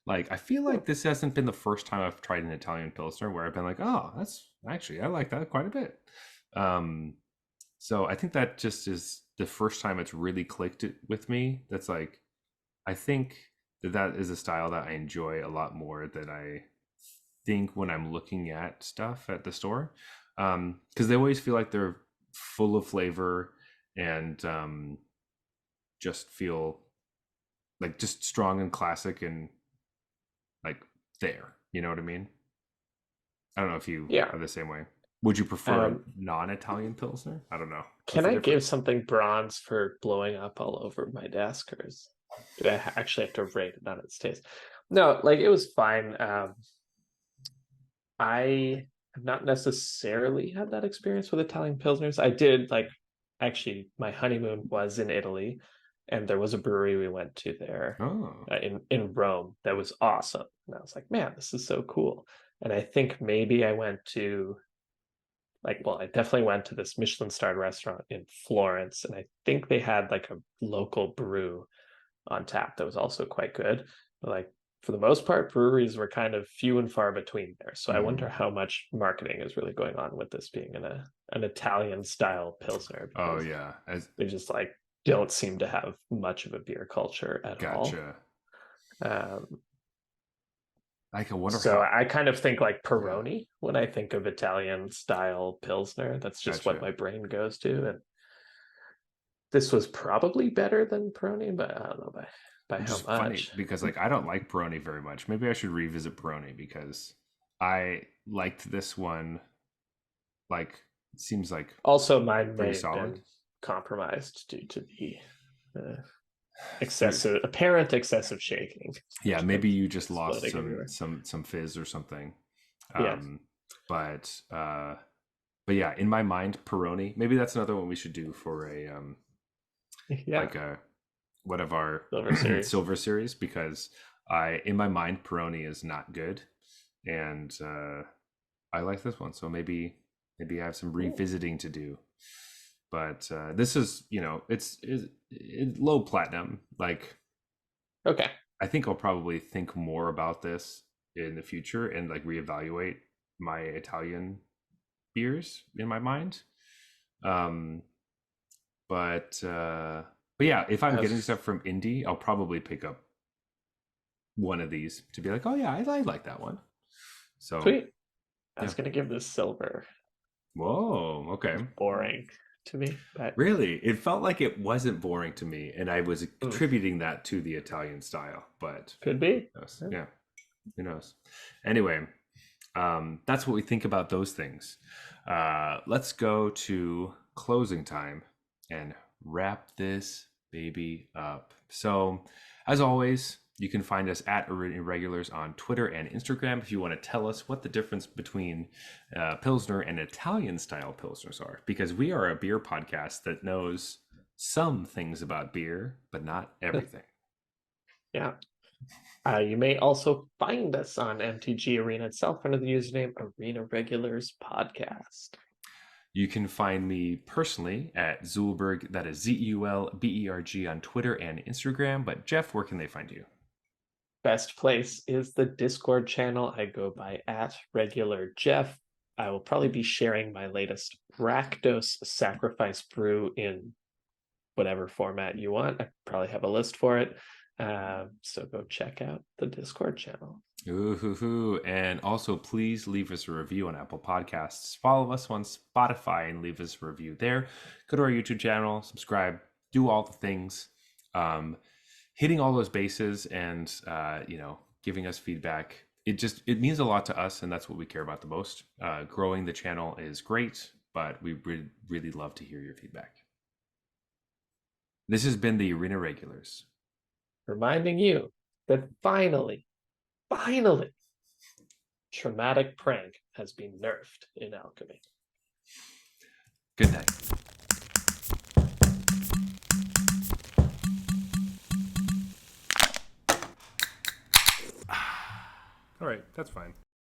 Like I feel Mm. like this hasn't been the first time I've tried an Italian Pilsner where I've been like, oh, that's actually I like that quite a bit. Um, so I think that just is the first time it's really clicked with me. That's like I think that is a style that I enjoy a lot more than I think when I'm looking at stuff at the store. Because they always feel like they're full of flavor and just feel like just strong and classic and like there. You know what I mean? I don't know if you Yeah. are the same way. Would you prefer a Um, non-Italian pilsner? I don't know. What's can the I give difference? something bronze for blowing up all over my desk, or do I actually have to rate it on its taste? No, like it was fine. I have not necessarily had that experience with Italian pilsners. I did like actually my honeymoon was in Italy, and there was a brewery we went to there Oh, in Rome that was awesome. And I was like, man, this is so cool. And I think maybe I went to well, I definitely went to this Michelin starred restaurant in Florence, and I think they had like a local brew on tap that was also quite good. But like for the most part, breweries were kind of few and far between there. So I mm-hmm. wonder how much marketing is really going on with this being an Italian style pilsner, Oh because yeah. they just like don't seem to have much of a beer culture at all. Gotcha. Um, I can wonder so how. I kind of think like Yeah, Peroni when I think of Italian style pilsner. That's just what gotcha. my brain goes to, and this was probably better than Peroni, but I don't know by Which how is funny much. because like I don't like Peroni very much. Maybe I should revisit Peroni because I liked this one. Like it seems like Also, mine pretty may have solid. been compromised due to the uh, You're, apparent excessive shaking, yeah, which maybe comes you just lost exploding everywhere. some fizz or something. Yeah, Um, but uh, but yeah, in my mind, Peroni. Maybe that's another one we should do for a yeah, like a one of our Silver Series. silver series because I in my mind Peroni is not good, and I like this one. So maybe I have some Ooh, revisiting to do. But this is it's low platinum. Like okay, I think I'll probably think more about this in the future and like reevaluate my Italian beers in my mind. Um, but yeah, if I'm getting I've stuff from indie, I'll probably pick up one of these to be like, oh yeah, I like that one. So sweet. I was gonna give this silver. Whoa, okay. Boring to me, but really, it felt like it wasn't boring to me, and I was attributing that to the Italian style, but could be. Yeah, who knows? Anyway, that's what we think about those things. Let's go to closing time and wrap this baby up. So, as always, you can find us at Irregulars on Twitter and Instagram if you want to tell us what the difference between Pilsner and Italian style Pilsners are, because we are a beer podcast that knows some things about beer, but not everything. Yeah. You may also find us on MTG Arena itself under the username Arena Regulars Podcast. You can find me personally at Zulberg, that is ZULBERG on Twitter and Instagram. But Jeff, where can they find you? Best place is the Discord channel. I go by @regularjeff. I will probably be sharing my latest Rakdos Sacrifice brew in whatever format you want. I probably have a list for it. So go check out the Discord channel. Ooh, and also please leave us a review on Apple Podcasts. Follow us on Spotify and leave us a review there. Go to our YouTube channel, subscribe, do all the things. Hitting all those bases and giving us feedback. It means a lot to us, and that's what we care about the most. Growing the channel is great, but we really love to hear your feedback. This has been the Arena Regulars, reminding you that finally, traumatic prank has been nerfed in alchemy. Good night. All right, that's fine.